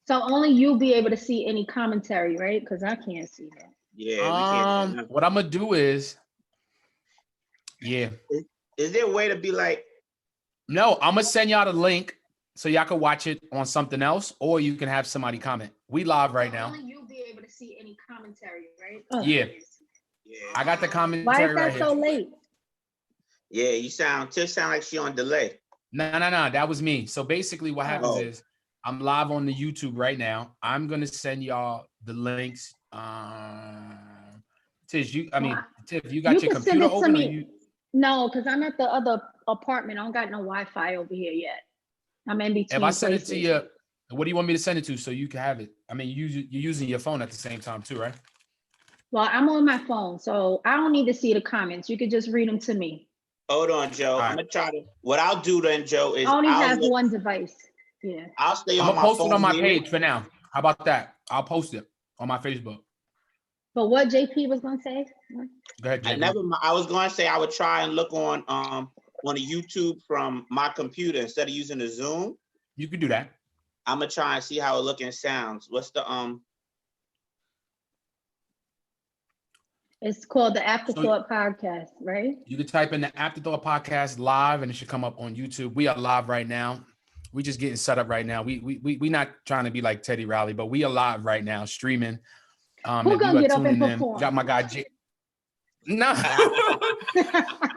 So only you'll be able to see any commentary, right? Because I can't see that. Yeah, we can't see nothing. What I'm gonna do is, yeah. Is there a way to be like? No, I'm gonna send y'all the link so y'all can watch it on something else, or you can have somebody comment. We live right now. Only you'll be able to see any commentary, right? Yeah. Yeah. I got the Why commentary is that right so here. late? Yeah, Tiff sound like she on delay. No, that was me. So basically what happens is I'm live on the YouTube right now. I'm gonna send y'all the links. Tiff, you got your computer open or you? No, because I'm at the other apartment. I don't got no Wi-Fi over here yet. I'm in between. If I send places. it to you, what do you want me to send it to so you can have it? I mean, you're using your phone at the same time too, right? Well, I'm on my phone, so I don't need to see the comments. You could just read them to me. Hold on, Joe. Right. I'm gonna try to. What I'll do then, Joe, is I only have one device. Yeah. I'll stay I'm on gonna my post phone it on my here. page for now. How about that? I'll post it on my Facebook. But what JP was gonna say? Go ahead, JP. I was gonna say I would try and look on a YouTube from my computer instead of using the Zoom. You can do that. I'm gonna try and see how it looks and sounds. What's the It's called the Afterthought Podcast, right? You can type in the Afterthought Podcast live, and it should come up on YouTube. We are live right now. We just getting set up right now. We not trying to be like Teddy Riley, but we are live right now streaming. Who gonna get up and perform? Got my guy No.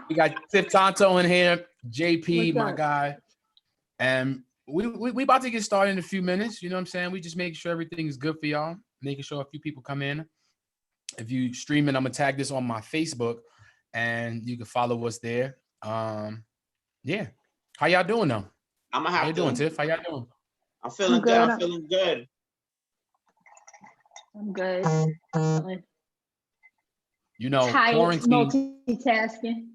We got Tiff Tonto in here, JP, my guy, and we about to get started in a few minutes. You know what I'm saying? We just making sure everything is good for y'all, making sure a few people come in. If you streaming, I'm gonna tag this on my Facebook, and you can follow us there. Yeah. How y'all doing though? How you doing, Tiff? How y'all doing? I'm feeling good. I'm feeling good. I'm good. You know, tired, multitasking.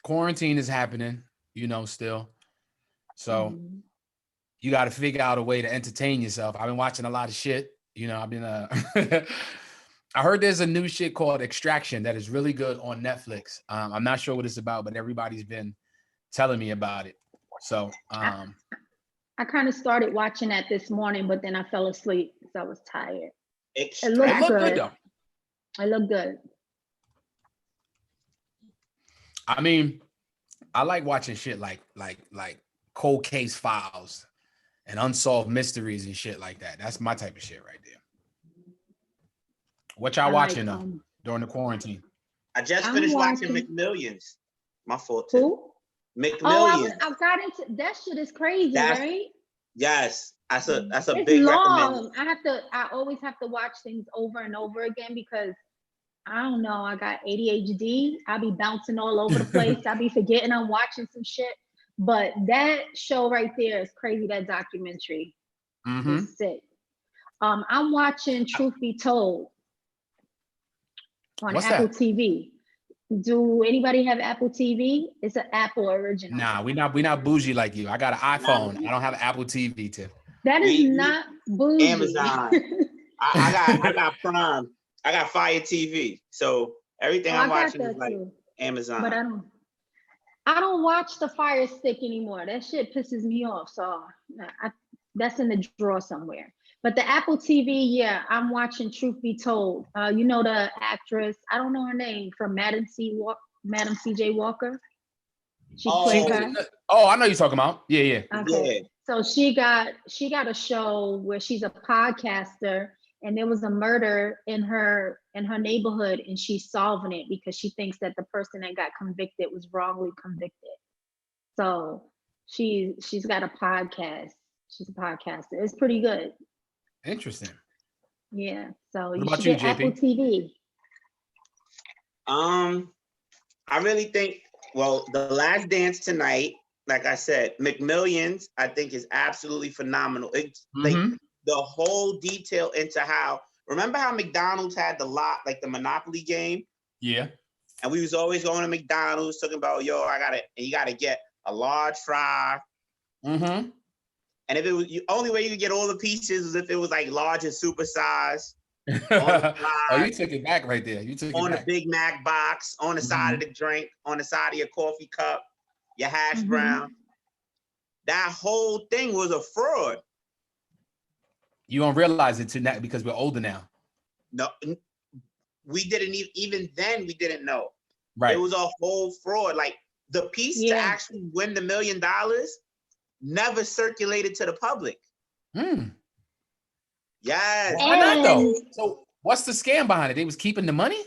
Quarantine is happening, you know, still. So you got to figure out a way to entertain yourself. I've been watching a lot of shit. You know, I've been I heard there's a new shit called Extraction that is really good on Netflix. I'm not sure what it's about, but everybody's been telling me about it. So I kind of started watching that this morning, but then I fell asleep because I was tired. It looked good though. It looked good. I mean, I like watching shit like cold case files and unsolved mysteries and shit like that. That's my type of shit right there. What y'all watching though during the quarantine? I just finished watching McMillions. My fault. Who? McMillions. I got into that shit. Is crazy, right? Yes, that's a it's big long. I always have to watch things over and over again because I don't know. I got ADHD. I be bouncing all over the place. I be forgetting I'm watching some shit. But that show right there is crazy. That documentary is sick. I'm watching Truth Be Told on Apple TV. Do anybody have Apple TV? It's an Apple original. Nah, we not bougie like you. I got an iPhone. I don't have Apple TV, Tiff. That is not bougie. Amazon. I got Prime. I got Fire TV. So everything I'm watching is like Amazon. But I don't watch the Fire Stick anymore. That shit pisses me off. So that's in the drawer somewhere. But the Apple TV, yeah, I'm watching Truth Be Told. You know the actress, I don't know her name, from Madam C.J. Walker. She played her. Oh, I know you're talking about. Yeah. Okay. Yeah. So she got a show where she's a podcaster, and there was a murder in her neighborhood, and she's solving it because she thinks that the person that got convicted was wrongly convicted. So she's got a podcast. She's a podcaster. It's pretty good. Interesting. Yeah. So what about you, JP? Apple TV. I really think, well, The Last Dance tonight, like I said, McMillions, I think is absolutely phenomenal. It's like the whole detail into how, remember how McDonald's had the Monopoly game? Yeah. And we was always going to McDonald's talking about, you gotta get a large fry. And if it was the only way you could get all the pieces was if it was like large and super size. Oh, you took it back right there. You took it on back. the Big Mac box, on the side of the drink, on the side of your coffee cup, your hash brown. That whole thing was a fraud. You don't realize it tonight because we're older now. No, we didn't even then we didn't know. Right. It was a whole fraud. Like the piece to actually win the $1 million never circulated to the public. Yes. Why not though? So what's the scam behind it? They was keeping the money?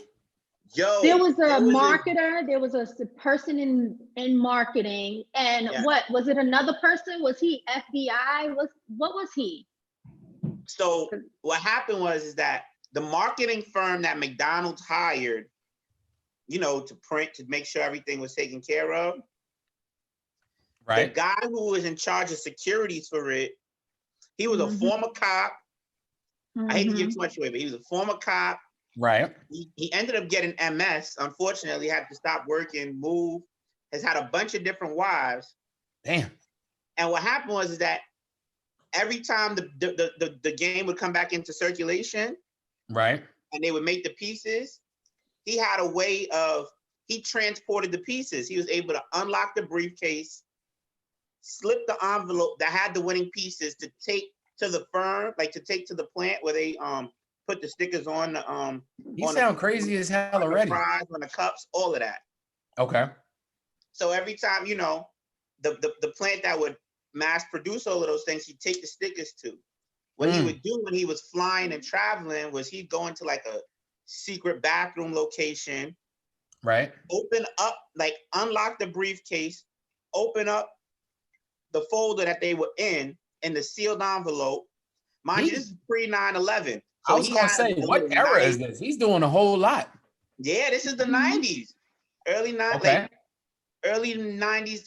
Yo, there was a marketer, there was a person in marketing, and what was it? Another person? Was he FBI? What was he? So what happened was that the marketing firm that McDonald's hired, you know, to print, to make sure everything was taken care of. Right. The guy who was in charge of securities for it, he was a former cop. I hate to give too much away, but he was a former cop. Right. He ended up getting MS. Unfortunately, had to stop working, move, has had a bunch of different wives. Damn. And what happened was that every time the game would come back into circulation, right, and they would make the pieces, he had a way of, he transported the pieces. He was able to unlock the briefcase, slip the envelope that had the winning pieces to take to the firm, like to take to the plant where they put the stickers on the You sound crazy as hell already. The fries, on the cups, all of that. Okay. So every time, you know, the plant that would mass produce all of those things, he'd take the stickers to. What he would do when he was flying and traveling was he'd go into like a secret bathroom location, right? Open up, like unlock the briefcase, open up the folder that they were in the sealed envelope. Mind you, this is pre 9/11. So I was gonna say, what era is this? He's doing a whole lot. Yeah, this is the 90s, early 90s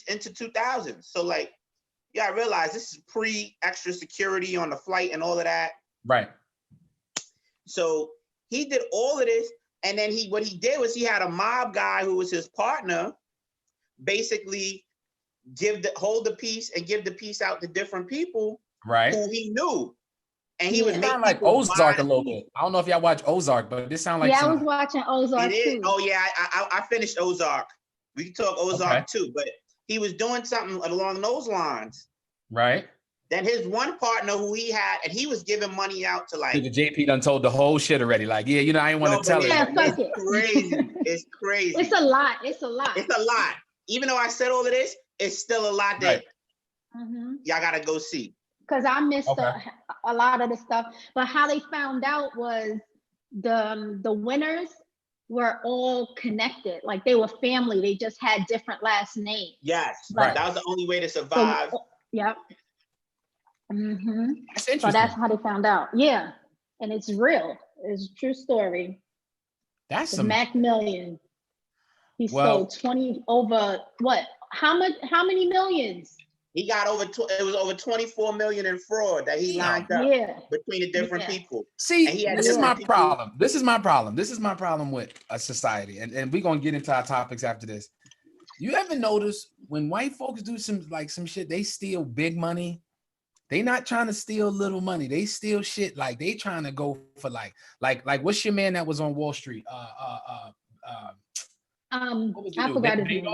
into 2000s. So like, yeah, I realize this is pre extra security on the flight and all of that. Right. So he did all of this, and then what he did was he had a mob guy who was his partner, basically hold the piece and give the piece out to different people, right, who he knew. And he would make like Ozark a little bit. I don't know if y'all watch Ozark, but this sounds like I was watching Ozark too. Oh yeah, I finished Ozark. We can talk Ozark too, but he was doing something along those lines. Right. Then his one partner who he had, and he was giving money out to like. The JP done told the whole shit already. Like, yeah, you know, I didn't want to tell it. Yeah, fuck it. Crazy. It's crazy. It's a lot. It's a lot. It's a lot. Even though I said all of this, it's still a lot that y'all gotta go see. Because I missed a lot of the stuff. But how they found out was the winners were all connected. Like they were family. They just had different last names. Yes, right. That was the only way to survive. So, yep. That's interesting. So that's how they found out. Yeah. And it's real. It's a true story. That's some Mac Million. He sold 20 over what? How many millions? He got it was over 24 million in fraud that he lined up between the different people. See, this is my problem. This is my problem with a society. And we're gonna get into our topics after this. You ever notice when white folks do some shit, they steal big money? They not trying to steal little money. They steal shit like they trying to go for like what's your man that was on Wall Street? I forgot his name.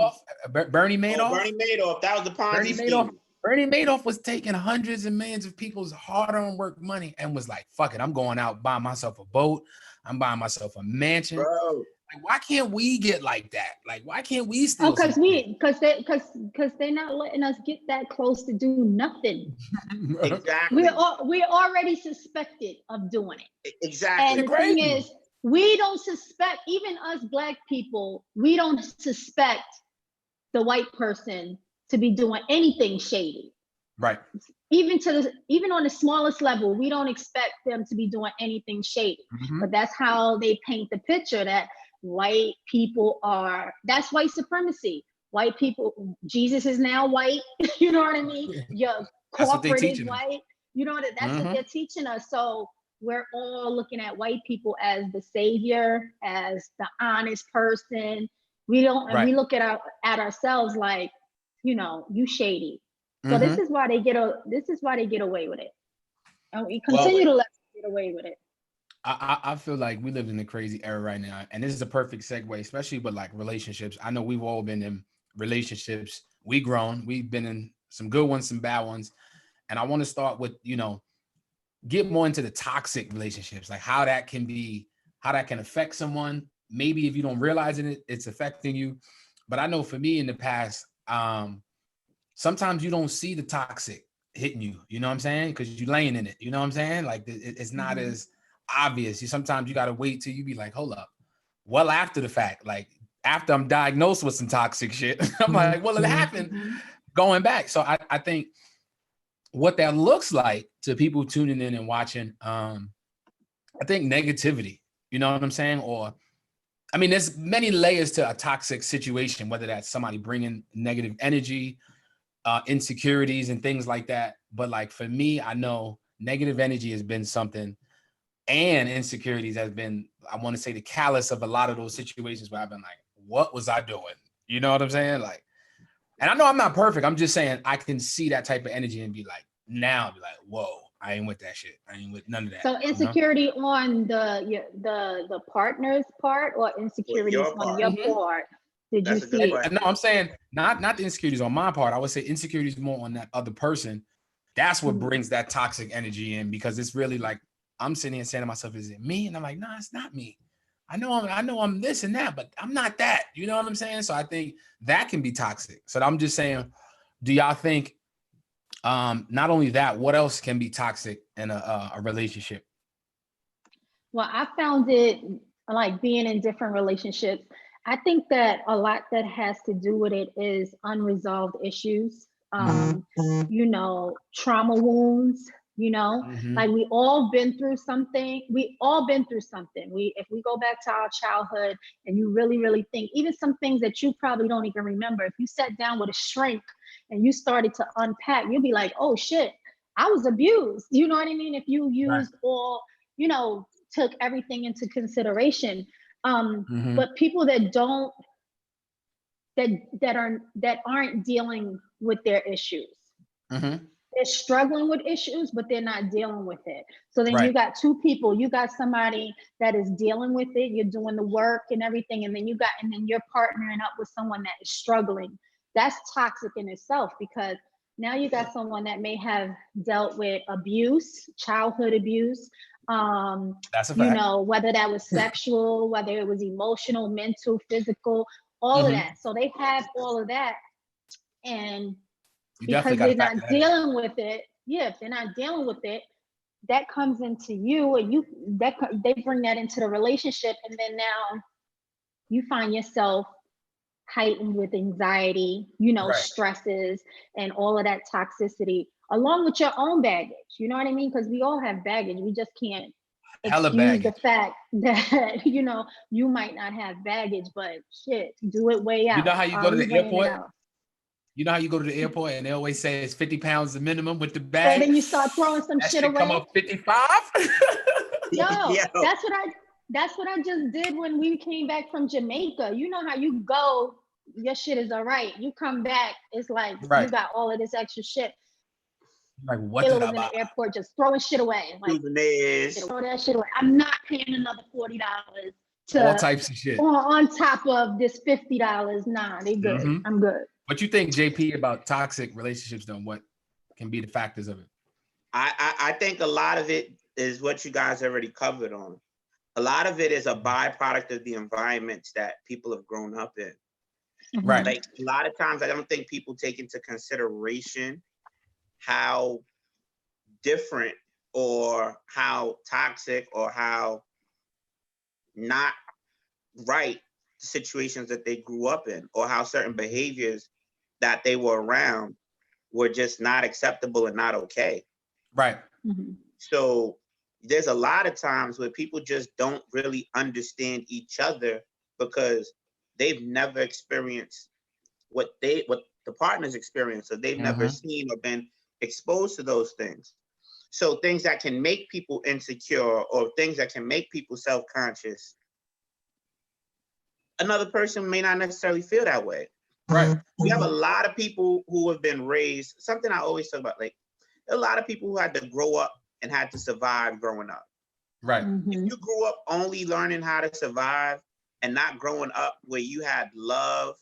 Bernie Madoff. Bernie Madoff. That was the Ponzi scheme. Bernie Madoff was taking hundreds of millions of people's hard-earned work money and was like, "Fuck it, I'm going out buying myself a boat. I'm buying myself a mansion." Bro. Like, why can't we get like that? Like, why can't we steal? Because they're not letting us get that close to do nothing. Exactly. We're already suspected of doing it. Exactly. And the thing is, we don't suspect, even us Black people, we don't suspect the white person to be doing anything shady. Right. Even on the smallest level, we don't expect them to be doing anything shady. But that's how they paint the picture that white people that's white supremacy. White people, Jesus is now white. You know what I mean? Your corporate is white. You know that's what they're teaching us. So we're all looking at white people as the savior, as the honest person. We don't, and we look at ourselves like, you know, you shady. So this is why they get away with it. And we continue to let them get away with it. I feel like we live in a crazy era right now, and this is a perfect segue, especially with like relationships. I know we've all been in relationships. We've grown. We've been in some good ones, some bad ones, and I want to start with, you know, get more into the toxic relationships, like how that can affect someone. Maybe if you don't realize it, it's affecting you. But I know for me in the past, sometimes you don't see the toxic hitting you. You know what I'm saying? Because you're laying in it. You know what I'm saying? Like it's not as obvious. Sometimes you got to wait till you be like, hold up. Well, after the fact, like after I'm diagnosed with some toxic shit, I'm like, well, it happened going back. So I think what that looks like to people tuning in and watching, I think negativity, you know what I'm saying? Or, I mean, there's many layers to a toxic situation, whether that's somebody bringing negative energy, insecurities and things like that. But like for me, I know negative energy has been something, and insecurities has been, I want to say, the callous of a lot of those situations where I've been like, what was I doing? You know what I'm saying? Like, and I know I'm not perfect. I'm just saying I can see that type of energy and be like, whoa, I ain't with that shit. I ain't with none of that. So insecurity on the partner's part, or insecurities on your part? Did you see it? No, I'm saying not the insecurities on my part. I would say insecurities more on that other person. That's what brings that toxic energy in, because it's really like I'm sitting here saying to myself, is it me? And I'm like, nah, it's not me. I know I'm this and that, but I'm not that. You know what I'm saying? So I think that can be toxic. So I'm just saying, do y'all think not only that, what else can be toxic in a relationship? Well, I found it like being in different relationships. I think that a lot that has to do with it is unresolved issues, you know, trauma wounds, you know, like we all been through something. If we go back to our childhood and you really, really think, even some things that you probably don't even remember, if you sat down with a shrink and you started to unpack, you'll be like, oh shit, I was abused. You know what I mean? If you used all, you know, took everything into consideration. But people that don't, that aren't dealing with their issues. They're struggling with issues, but they're not dealing with it. So then you got two people. You got somebody that is dealing with it. You're doing the work and everything, and then you're partnering up with someone that is struggling. That's toxic in itself, because now you got someone that may have dealt with abuse, childhood abuse. That's a fact. You know, whether that was sexual, whether it was emotional, mental, physical, all of that. So they have all of that, and because they're not dealing with it, if they're not dealing with it, that comes into you, and they bring that into the relationship, and then now you find yourself heightened with anxiety, you know, stresses, and all of that toxicity, along with your own baggage. You know what I mean? Because we all have baggage. We just can't excuse the fact that, you know, you might not have baggage, but shit, do it way out. You know how you go to the airport? You know how you go to the airport and they always say it's 50 pounds the minimum with the bag? And then you start throwing some shit away. Come up 55? Yo, that's what I just did when we came back from Jamaica. You know how you go, your shit is all right. You come back, it's like you got all of this extra shit. Like, what was in the airport just throwing shit away. Like, throw that shit away. I'm not paying another $40 to all types of shit on top of this $50. Nah, they good. I'm good. What you think, JP, about toxic relationships? Then what can be the factors of it? I think a lot of it is what you guys already covered on. A lot of it is a byproduct of the environments that people have grown up in. Right. Like a lot of times, I don't think people take into consideration how different or how toxic or how not right the situations that they grew up in, or how certain behaviors that they were around were just not acceptable and not okay. Right. So there's a lot of times where people just don't really understand each other because they've never experienced what the partners experience, or they've never seen or been exposed to those things. So things that can make people insecure, or things that can make people self-conscious, another person may not necessarily feel that way. Right. We have a lot of people who have been raised, something I always talk about, like a lot of people who had to grow up and had to survive growing up. Right. If you grew up only learning how to survive and not growing up where you had love,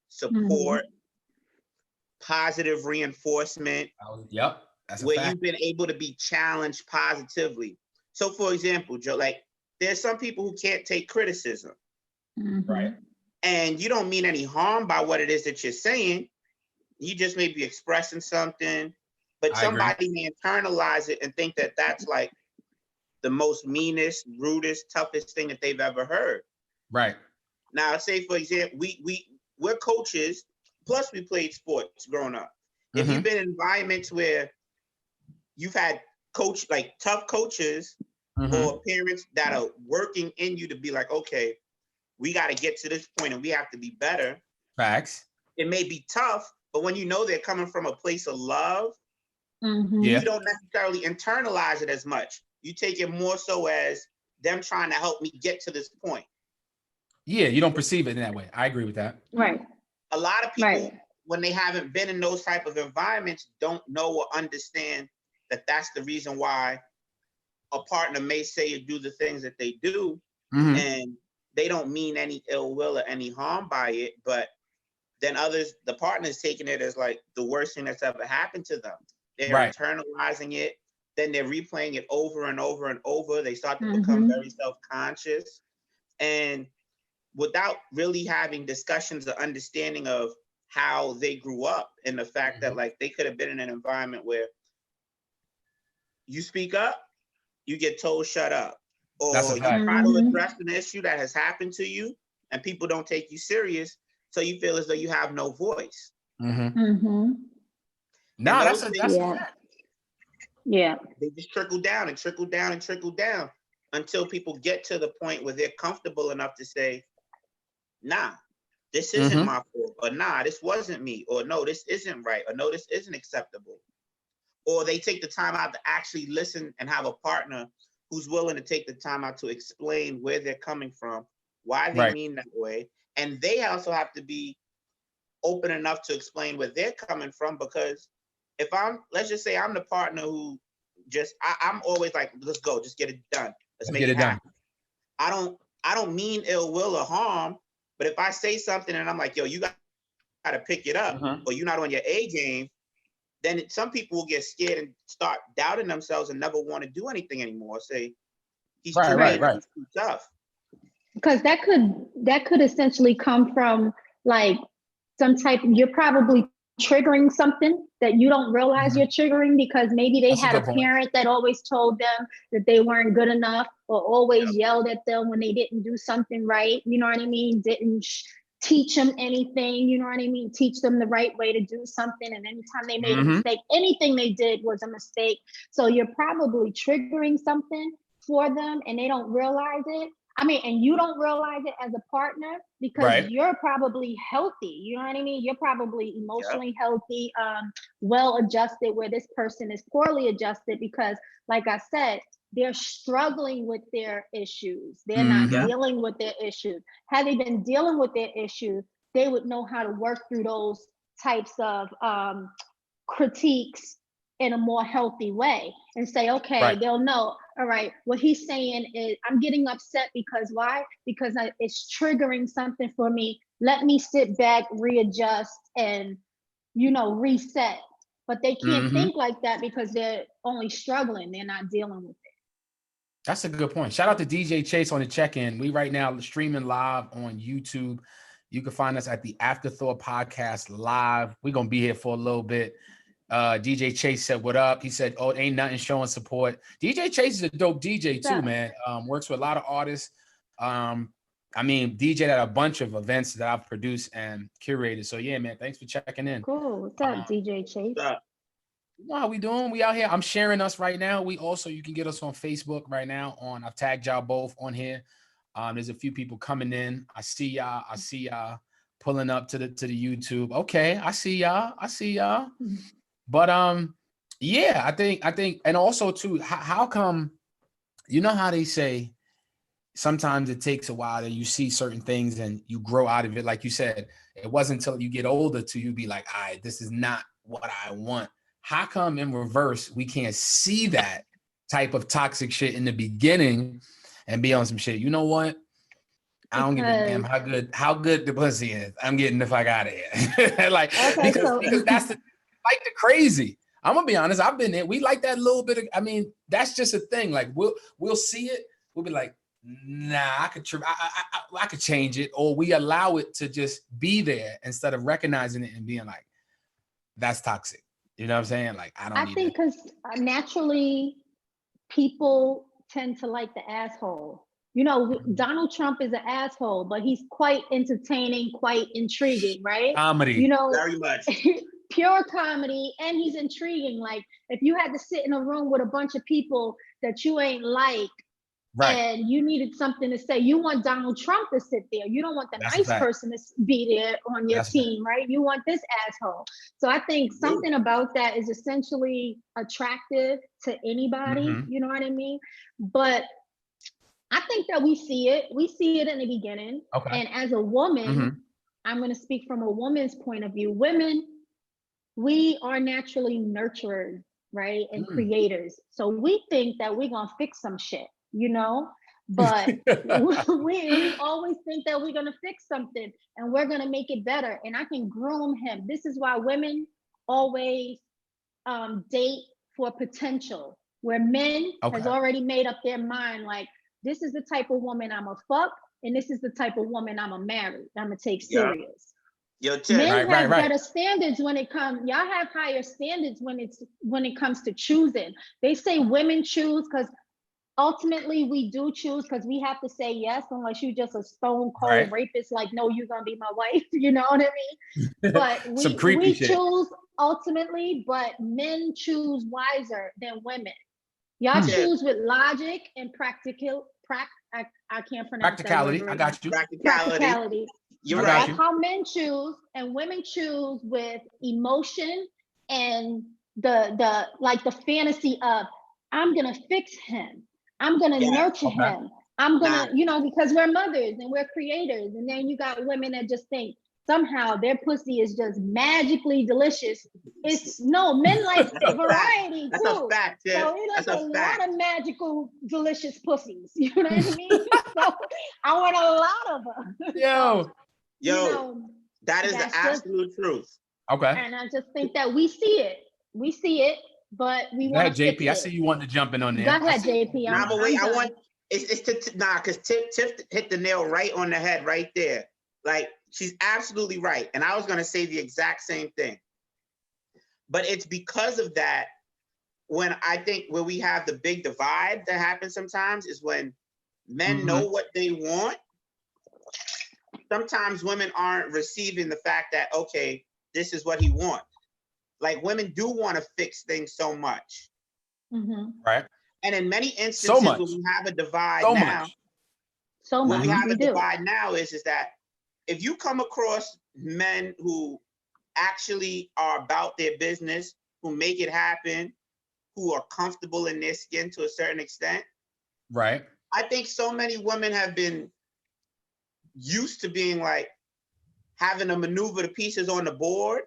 support, positive reinforcement, That's a where fact. you've been able to be challenged positively. So, for example, Joe, like there's some people who can't take criticism, Right. and you don't mean any harm by what it is that you're saying. You just may be expressing something, but somebody may internalize it and think that that's like the most meanest, rudest, toughest thing that they've ever heard. Right. Now, say for example, we're coaches, plus we played sports growing up. If you've been in environments where you've had tough coaches or parents that are working in you to be like, okay, we got to get to this point and we have to be better. Facts. It may be tough, but when you know they're coming from a place of love, Yeah. you don't necessarily internalize it as much. You take it more so as them trying to help me get to this point. Yeah, you don't perceive it in that way. I agree with that. Right. A lot of people, when they haven't been in those type of environments, don't know or understand that that's the reason why a partner may say or do the things that they do, and they don't mean any ill will or any harm by it, but then the partners taking it as like the worst thing that's ever happened to them. They're internalizing it, then they're replaying it over and over and over. They start to become very self-conscious, and without really having discussions or understanding of how they grew up and the fact that like they could have been in an environment where you speak up, you get told shut up, or you try to address an issue that has happened to you and people don't take you serious, so you feel as though you have no voice. No, that's a fact. Yeah. They just trickle down and trickle down and trickle down until people get to the point where they're comfortable enough to say, nah, this isn't my fault, or nah, this wasn't me, or no, this isn't right, or no, this isn't acceptable. Or they take the time out to actually listen and have a partner who's willing to take the time out to explain where they're coming from, why they mean that way. And they also have to be open enough to explain where they're coming from, because if let's just say I'm the partner who I'm always like, let's go, just get it done. Let's make it happen. I don't mean ill will or harm, but if I say something and I'm like, yo, you got to pick it up, or you're not on your A game, then some people will get scared and start doubting themselves and never want to do anything anymore. Say, he's too tough. Because that could essentially come from like some type, you're probably triggering something that you don't realize you're triggering, because maybe they had a parent that always told them that they weren't good enough, or always yelled at them when they didn't do something right. You know what I mean? Didn't teach them anything, you know what I mean? Teach them the right way to do something. And anytime they made a mistake, anything they did was a mistake. So you're probably triggering something for them and they don't realize it. I mean, and you don't realize it as a partner, because you're probably healthy. You know what I mean? You're probably emotionally healthy, well-adjusted, where this person is poorly adjusted because, like I said, they're struggling with their issues. They're not dealing with their issues. Had they been dealing with their issues, they would know how to work through those types of critiques in a more healthy way and say, okay, they'll know, all right, what he's saying is, I'm getting upset because why? Because it's triggering something for me. Let me sit back, readjust, and, reset. But they can't think like that because they're only struggling. They're not dealing with it. That's a good point. Shout out to DJ Chase on the check-in. We right now streaming live on YouTube. You can find us at the Afterthought Podcast live. We're going to be here for a little bit. DJ Chase said, what up? He said, oh, ain't nothing showing support. DJ Chase is a dope DJ too, man. Works with a lot of artists. DJ at a bunch of events that I've produced and curated. So yeah, man, thanks for checking in. Cool. What's up, DJ Chase? You know how we doing? We out here. I'm sharing us right now. You can get us on Facebook right now. I've tagged y'all both on here. There's a few people coming in. I see y'all pulling up to the YouTube. Okay, I see y'all. But yeah, I think, and also too, how come, you know how they say sometimes it takes a while and you see certain things and you grow out of it. Like you said, it wasn't until you get older till you be like, all right, this is not what I want. How come in reverse we can't see that type of toxic shit in the beginning and be on some shit? You know what? I don't give a damn how good the pussy is. I'm getting the fuck out of here. Because that's the crazy. I'm gonna be honest. I've been there. We like that little bit of. I mean, that's just a thing. Like we'll see it. We'll be like, nah, I could change it, or we allow it to just be there instead of recognizing it and being like, that's toxic. You know what I'm saying? Like I think because naturally people tend to like the asshole. You know, Donald Trump is an asshole, but he's quite entertaining, quite intriguing, right? Comedy. You know, very much. Pure comedy, and he's intriguing. Like if you had to sit in a room with a bunch of people that you ain't like, right, and you needed something to say, you want Donald Trump to sit there. You don't want the That's a nice fact. person to be there on your That's a team, right? You want this asshole. So I think something about that is essentially attractive to anybody. Mhm. You know what I mean? But I think that we see it. We see it in the beginning. Okay. And as a woman, Mhm. I'm going to speak from a woman's point of view. Women, we are naturally nurturers, right? And creators. So we think that we're going to fix some shit, you know? But we always think that we're going to fix something and we're going to make it better. And I can groom him. This is why women always date for potential, where men has already made up their mind, like, this is the type of woman I'm a fuck, and this is the type of woman I'm a marry. I'm gonna take serious. Yo, Men have better standards when it comes. Y'all have higher standards when it comes to choosing. They say women choose because ultimately we do choose because we have to say yes, unless you just a stone cold rapist. Like, no, you're gonna be my wife. You know what I mean? But we choose ultimately, but men choose wiser than women. Y'all choose with logic and I can't pronounce practicality. That word right I got you. Practicality. You're That's right. how men choose, and women choose with emotion and the like the fantasy of, I'm gonna fix him. I'm gonna nurture him. I'm gonna, you know, because we're mothers and we're creators. And then you got women that just think somehow their pussy is just magically delicious. It's no, men like variety That's too. A fact, yeah. So we like That's a fact. lot of magical, delicious pussies. You know what I mean? So I want a lot of them. Yo, you know, that is the absolute truth. Okay. And I just think that we see it. We see it, but we want to JP. fix I see you wanting to jump in on there. Go ahead, JP. Nah, but wait, I want it's because Tiff hit the nail right on the head right there. Like, she's absolutely right. And I was gonna say the exact same thing. But it's because of that, when I think where we have the big divide that happens sometimes is when men know what they want. Sometimes women aren't receiving the fact that, okay, this is what he wants. Like, women do want to fix things so much. Right. And in many instances, when we have a divide when we have a divide now is that if you come across men who actually are about their business, who make it happen, who are comfortable in their skin to a certain extent. Right. I think so many women have been used to being like having to maneuver the pieces on the board.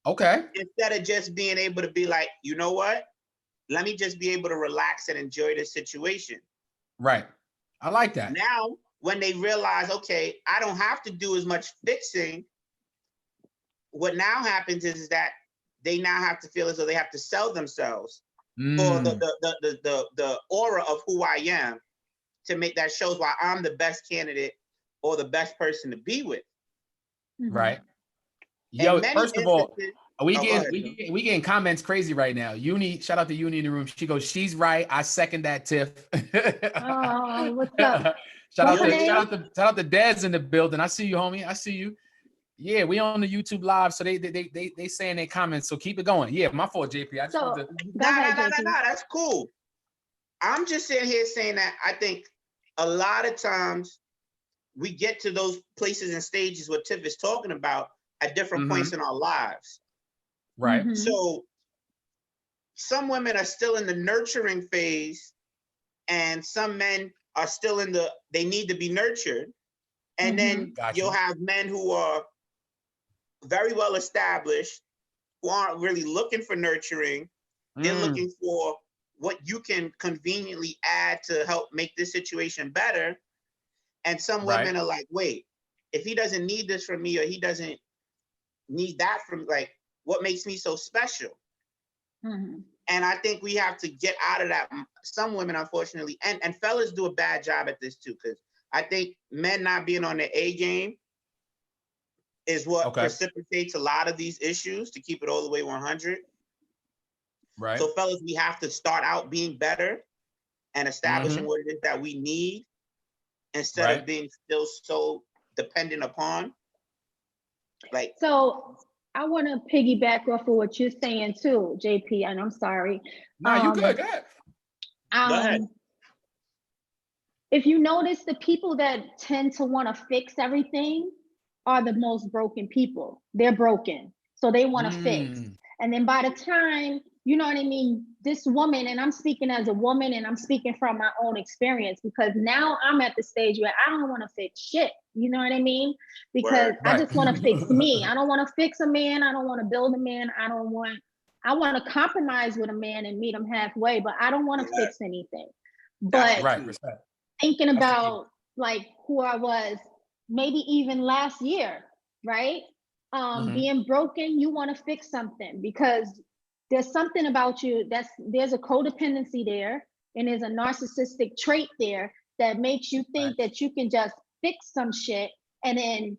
Okay. Instead of just being able to be like, you know what? Let me just be able to relax and enjoy this situation. Right. I like that. Now, when they realize, okay, I don't have to do as much fixing, what now happens is that they now have to feel as though they have to sell themselves for the aura of who I am, to make that shows why I'm the best candidate or the best person to be with. Right. Yo, first of all, we getting comments crazy right now. Shout out to Uni in the room. She goes, she's right. I second that, Tiff. Oh, what's up? Shout out to Dad's in the building. I see you, homie. I see you. Yeah, we on the YouTube live, so they saying their comments. So keep it going. Yeah, my fault, JP. I just want to. That's cool. I'm just sitting here saying that I think a lot of times we get to those places and stages what Tiff is talking about at different points in our lives. Right. So some women are still in the nurturing phase, and some men are still in they need to be nurtured. And then you'll have men who are very well established, who aren't really looking for nurturing. They're looking for what you can conveniently add to help make this situation better. And some women are like, wait, if he doesn't need this from me, or he doesn't need that from, like, what makes me so special? Mhm. And I think we have to get out of that. Some women, unfortunately, and fellas do a bad job at this too, because I think men not being on their A game is what precipitates a lot of these issues, to keep it all the way 100. Right. So fellas, we have to start out being better and establishing what it is that we need, instead of being still so dependent upon. Like, so I want to piggyback off of what you're saying too, JP, and I'm sorry. No, you good. Go ahead. Go ahead. If you notice, the people that tend to want to fix everything are the most broken people. They're broken, so they want to fix. And then by the time, you know what I mean, this woman, and I'm speaking as a woman, and I'm speaking from my own experience, because now I'm at the stage where I don't want to fix shit. You know what I mean? Because I just want to fix me. I don't want to fix a man. I don't want to build a man. I want to compromise with a man and meet him halfway, but I don't want to fix anything. But thinking about like who I was, maybe even last year, right? Being broken, you want to fix something, because there's something about you there's a codependency there, and there's a narcissistic trait there that makes you think that you can just fix some shit and then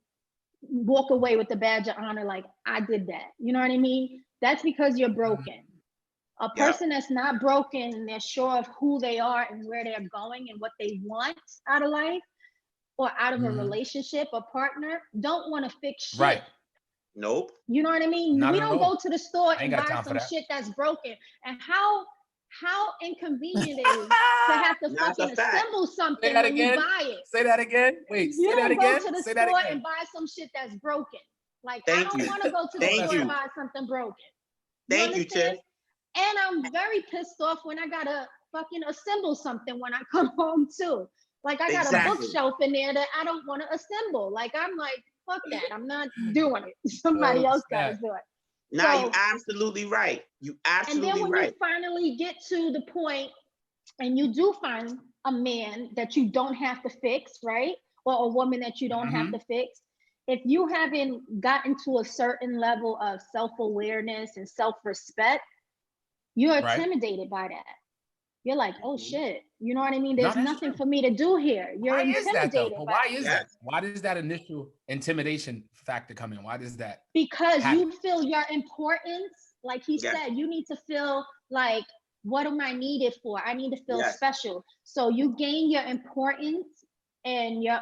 walk away with the badge of honor, like, I did that. You know what I mean? That's because you're broken. A person that's not broken and they're sure of who they are and where they're going and what they want out of life or out of a relationship or partner, don't want to fix shit. Right. Nope. You know what I mean? We don't go to the store and buy some shit that's broken. And how inconvenient it is to have to fucking assemble something when you buy it. Say that again. Wait, you say don't that again. go to the store and buy some shit that's broken. Like, I don't want to go to the store and buy something broken. Thank you, Tiff. And I'm very pissed off when I gotta fucking assemble something when I come home too. Like, I got a bookshelf in there that I don't want to assemble. Like, I'm like, fuck that. I'm not doing it. Somebody else gotta do it. No, you're absolutely right. You absolutely right. And then when you finally get to the point and you do find a man that you don't have to fix, right? Or a woman that you don't have to fix, if you haven't gotten to a certain level of self-awareness and self-respect, you're intimidated by that. You're like, oh shit, you know what I mean? There's nothing for me to do here. You're intimidated. Why is that? Why does that initial intimidation factor come in? Why does that? Because you feel your importance. Like he said, you need to feel like, what am I needed for? I need to feel special. So you gain your importance and your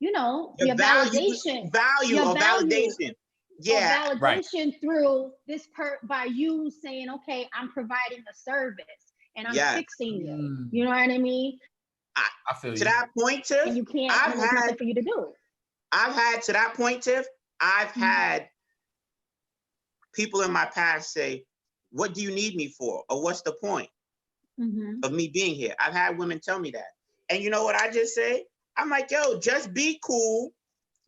your validation. Validation. Yeah. Validation through this by you saying, okay, I'm providing a service and I'm fixing you. You know what I mean? I feel you. To that point, Tiff, and you can't, there's nothing for you to do. I've had people in my past say, what do you need me for? Or what's the point of me being here? I've had women tell me that. And you know what I just say? I'm like, yo, just be cool.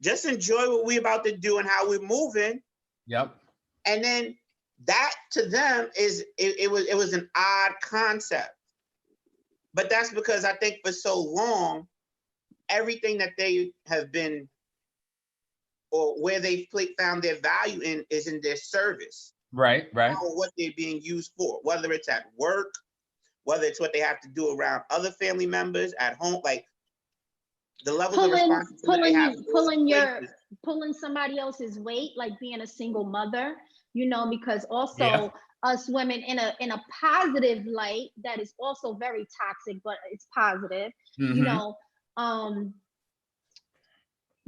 Just enjoy what we're about to do and how we're moving. Yep. And then that to them it was an odd concept. But that's because I think for so long, everything that they have been, or where they've found their value in, is in their service. Right. Or what they're being used for, whether it's at work, whether it's what they have to do around other family members at home, like the level of responsibility they have. Pulling somebody else's weight, like being a single mother, because also us women in a positive light that is also very toxic, but it's positive,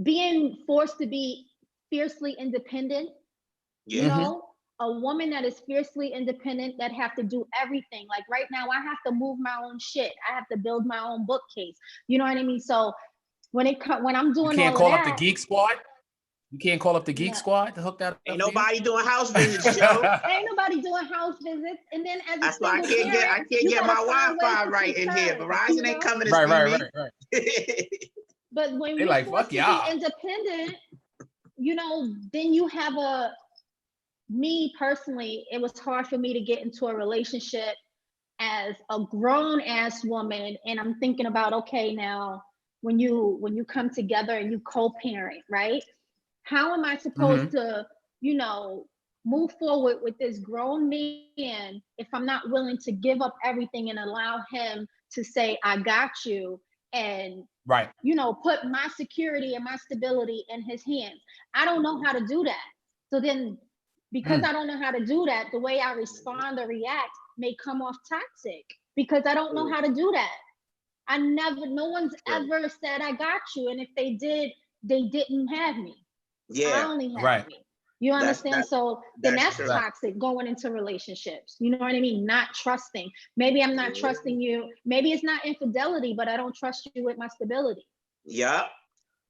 being forced to be fiercely independent, a woman that is fiercely independent, that have to do everything. Like right now, I have to move my own shit. I have to build my own bookcase. You know what I mean? So when I'm doing, you can't call up the Geek Squad. You can't call up the Geek Squad to hook that up. Ain't nobody doing house visits, Joe. Ain't nobody doing house visits. And then that's why I can't get my Wi-Fi right in here. Verizon ain't coming to see me. Right. But when you're forced to be independent, then you have me personally, it was hard for me to get into a relationship as a grown ass woman. And I'm thinking about, okay, now when you come together and you co-parent, right? How am I supposed to, move forward with this grown man if I'm not willing to give up everything and allow him to say, I got you, and right. Put my security and my stability in his hands. I don't know how to do that. So then, because I don't know how to do that, the way I respond or react may come off toxic because I don't know how to do that. No one's ever said I got you. And if they did, they didn't have me. I only have me. You understand? So then that's toxic going into relationships. You know what I mean? Not trusting. Maybe I'm not trusting you. Maybe it's not infidelity, but I don't trust you with my stability. Yeah.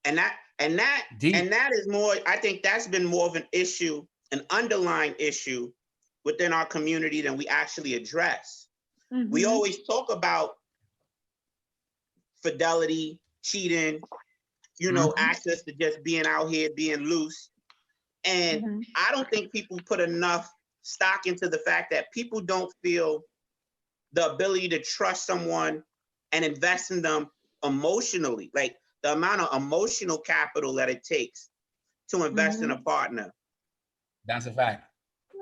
And that is more, I think that's been more of an issue, an underlying issue within our community than we actually address. Mm-hmm. We always talk about fidelity, cheating, access to just being out here, being loose. And I don't think people put enough stock into the fact that people don't feel the ability to trust someone and invest in them emotionally, like the amount of emotional capital that it takes to invest in a partner. That's a fact.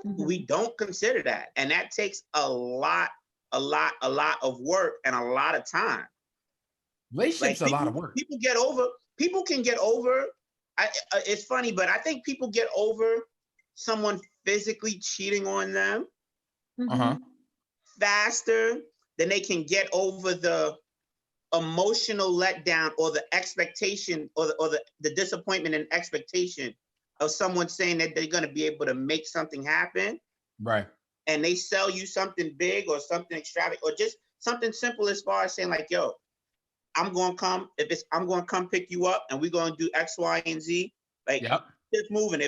We don't consider that. And that takes a lot of work and a lot of time. Relationships are a lot of work. People can get over. It's funny, but I think people get over someone physically cheating on them faster than they can get over the emotional letdown or the expectation or the disappointment and expectation of someone saying that they're going to be able to make something happen. Right. And they sell you something big or something extravagant or just something simple as far as saying like, yo, I'm going to come pick you up and we're going to do X, Y, and Z. Like, just moving.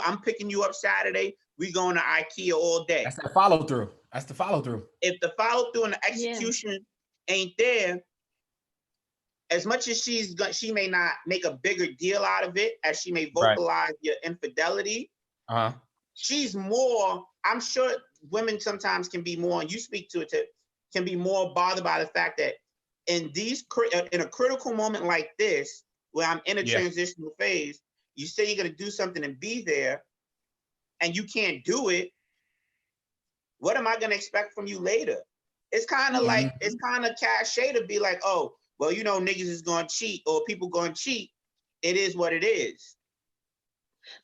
I'm picking you up Saturday, we going to IKEA all day. That's the follow through. If the follow through and the execution ain't there, as much as she may not make a bigger deal out of it, as she may vocalize your infidelity, she's more, I'm sure women sometimes can be more, and you speak to it, can be more bothered by the fact that in a critical moment like this, where I'm in a transitional phase, you say you're going to do something and be there, and you can't do it. What am I going to expect from you later? It's kind of like, it's kind of cliche to be like, oh, well, niggas is going to cheat or people going to cheat. It is what it is.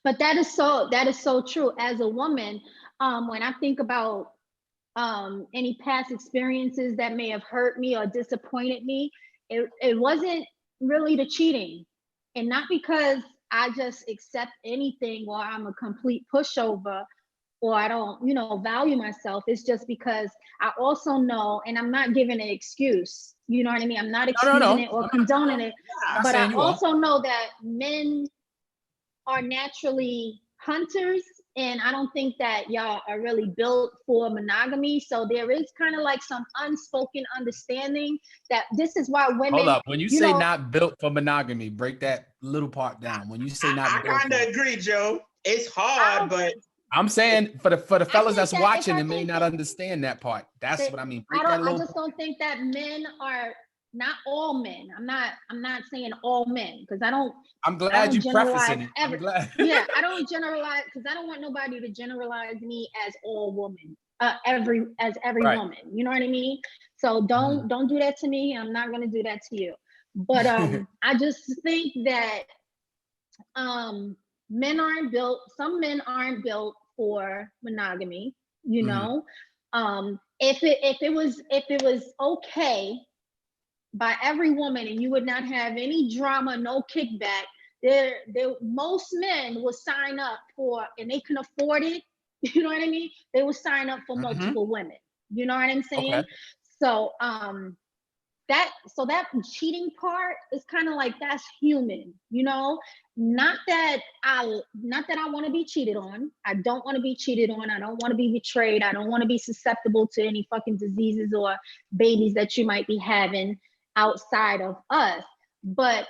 But that is so true. As a woman, when I think about any past experiences that may have hurt me or disappointed me, it wasn't really the cheating. And not because I just accept anything or I'm a complete pushover or I don't, value myself. It's just because I also know, and I'm not giving an excuse, you know what I mean? I'm not excusing it or condoning it, but I also know that men are naturally hunters. And I don't think that y'all are really built for monogamy. So there is kind of like some unspoken understanding that this is why women— Hold up. When you say not built for monogamy, break that little part down. When you say not I built kind of agree, Joe. It's hard, but I'm saying for the fellas that's watching and may not understand that part. That's what I mean. I just don't think that men are— not all men. I'm not saying all men because I'm glad you prefacing it. I'm glad. Yeah, I don't generalize because I don't want nobody to generalize me as all women, every woman. You know what I mean? So don't do that to me. I'm not gonna do that to you. But I just think that men aren't built. Some men aren't built for monogamy. If it was okay by every woman and you would not have any drama, no kickback, most men will sign up for, and they can afford it, you know what I mean? They will sign up for multiple women. You know what I'm saying? Okay. So that cheating part is kind of like, that's human, not that I want to be cheated on. I don't want to be cheated on. I don't want to be betrayed. I don't want to be susceptible to any fucking diseases or babies that you might be having outside of us. But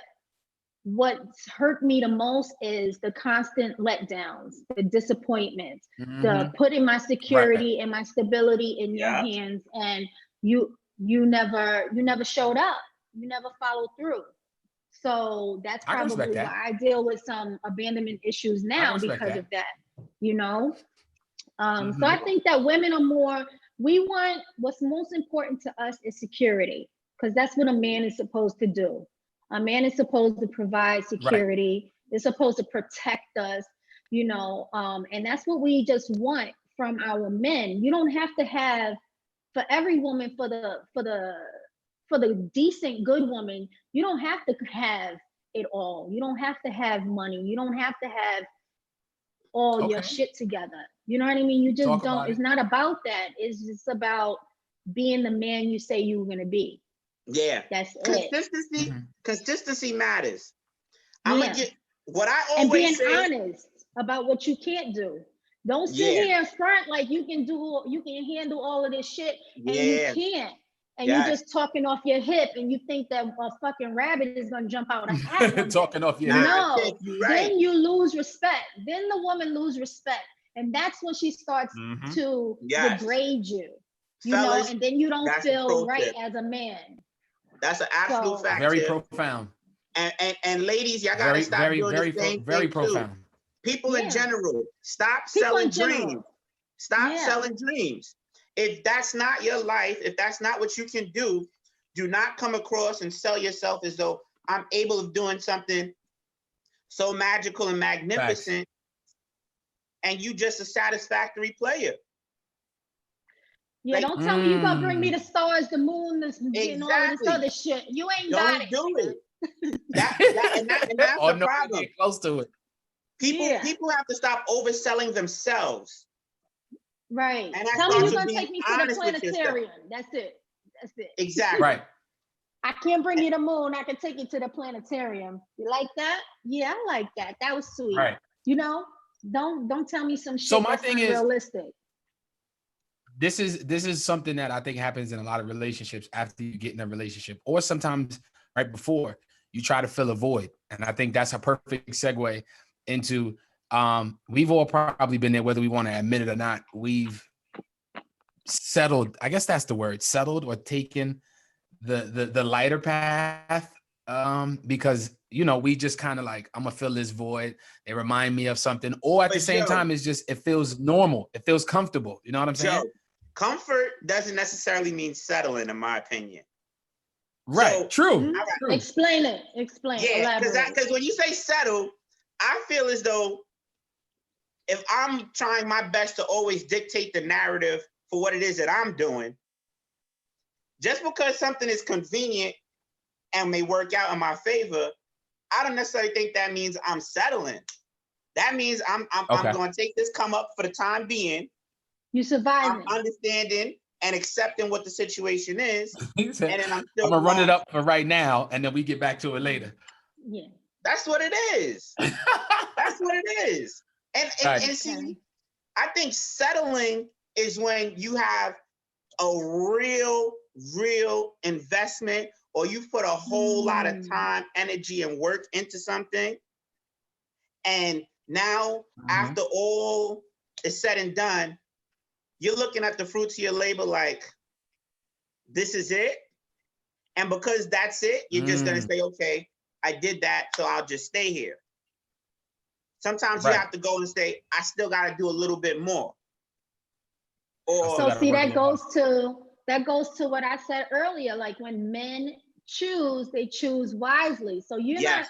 what's hurt me the most is the constant letdowns, the disappointments, the putting my security and my stability in your hands, and you never showed up. You never followed through. So that's probably why I deal with some abandonment issues now because of that, So I think that women are more, what's most important to us is security, because that's what a man is supposed to do. A man is supposed to provide security. They're supposed to protect us, and that's what we just want from our men. You don't have to have, for every woman, for the decent, good woman, you don't have to have it all. You don't have to have money. You don't have to have all your shit together. You know what I mean? You just don't. It's not about that. It's just about being the man you say you were gonna be. Yeah, that's consistency. it. Consistency matters. I'm gonna get what I always and being say, honest about what you can't do. Don't sit here in front like you can handle all of this shit, and you can't. And you're just talking off your hip, and you think that a fucking rabbit is gonna jump out a hat. Talking off your hip. No, then you lose respect. Then the woman lose respect, and that's when she starts to degrade you. Fellas, and then you don't feel right as a man. That's an absolute fact. Very profound. And ladies, y'all gotta stop doing the same thing profound. Too. People in general, stop selling dreams. Stop selling dreams. If that's not your life, if that's not what you can do not come across and sell yourself as though I'm able of doing something so magical and magnificent, and you just a satisfactory player. Yeah, don't tell me you gonna bring me the stars, the moon, and all this other shit. You ain't got it. Don't do it. That's the problem. Close to it. People have to stop overselling themselves. Right. Tell me you're gonna take me to the planetarium. That's it. Exactly. Right. I can't bring you the moon. I can take you to the planetarium. You like that? Yeah, I like that. That was sweet. Right. Don't tell me some shit. So my thing is realistic. This is something that I think happens in a lot of relationships after you get in a relationship, or sometimes right before you try to fill a void. And I think that's a perfect segue into we've all probably been there, whether we want to admit it or not. We've settled, I guess that's the word, settled or taken the lighter path because we just kind of like, I'm gonna fill this void. They remind me of something, or at the same time, it's just, it feels normal, it feels comfortable. You know what I'm saying? Comfort doesn't necessarily mean settling, in my opinion. Right. So, true. Explain it. Yeah, because when you say settle, I feel as though if I'm trying my best to always dictate the narrative for what it is that I'm doing, just because something is convenient and may work out in my favor, I don't necessarily think that means I'm settling. That means I'm going to take this come up for the time being. You surviving. I'm understanding and accepting what the situation is. And then I'm gonna run it up for right now, and then we get back to it later. Yeah. That's what it is. That's what it is. And see, I think settling is when you have a real investment, or you put a whole lot of time, energy, and work into something. And now, after all is said and done, you're looking at the fruits of your labor like, this is it. And because that's it, you're just going to say, okay, I did that, so I'll just stay here. Sometimes you have to go and say, I still got to do a little bit more. Or so see, that goes to what I said earlier. Like when men choose, they choose wisely. So you're not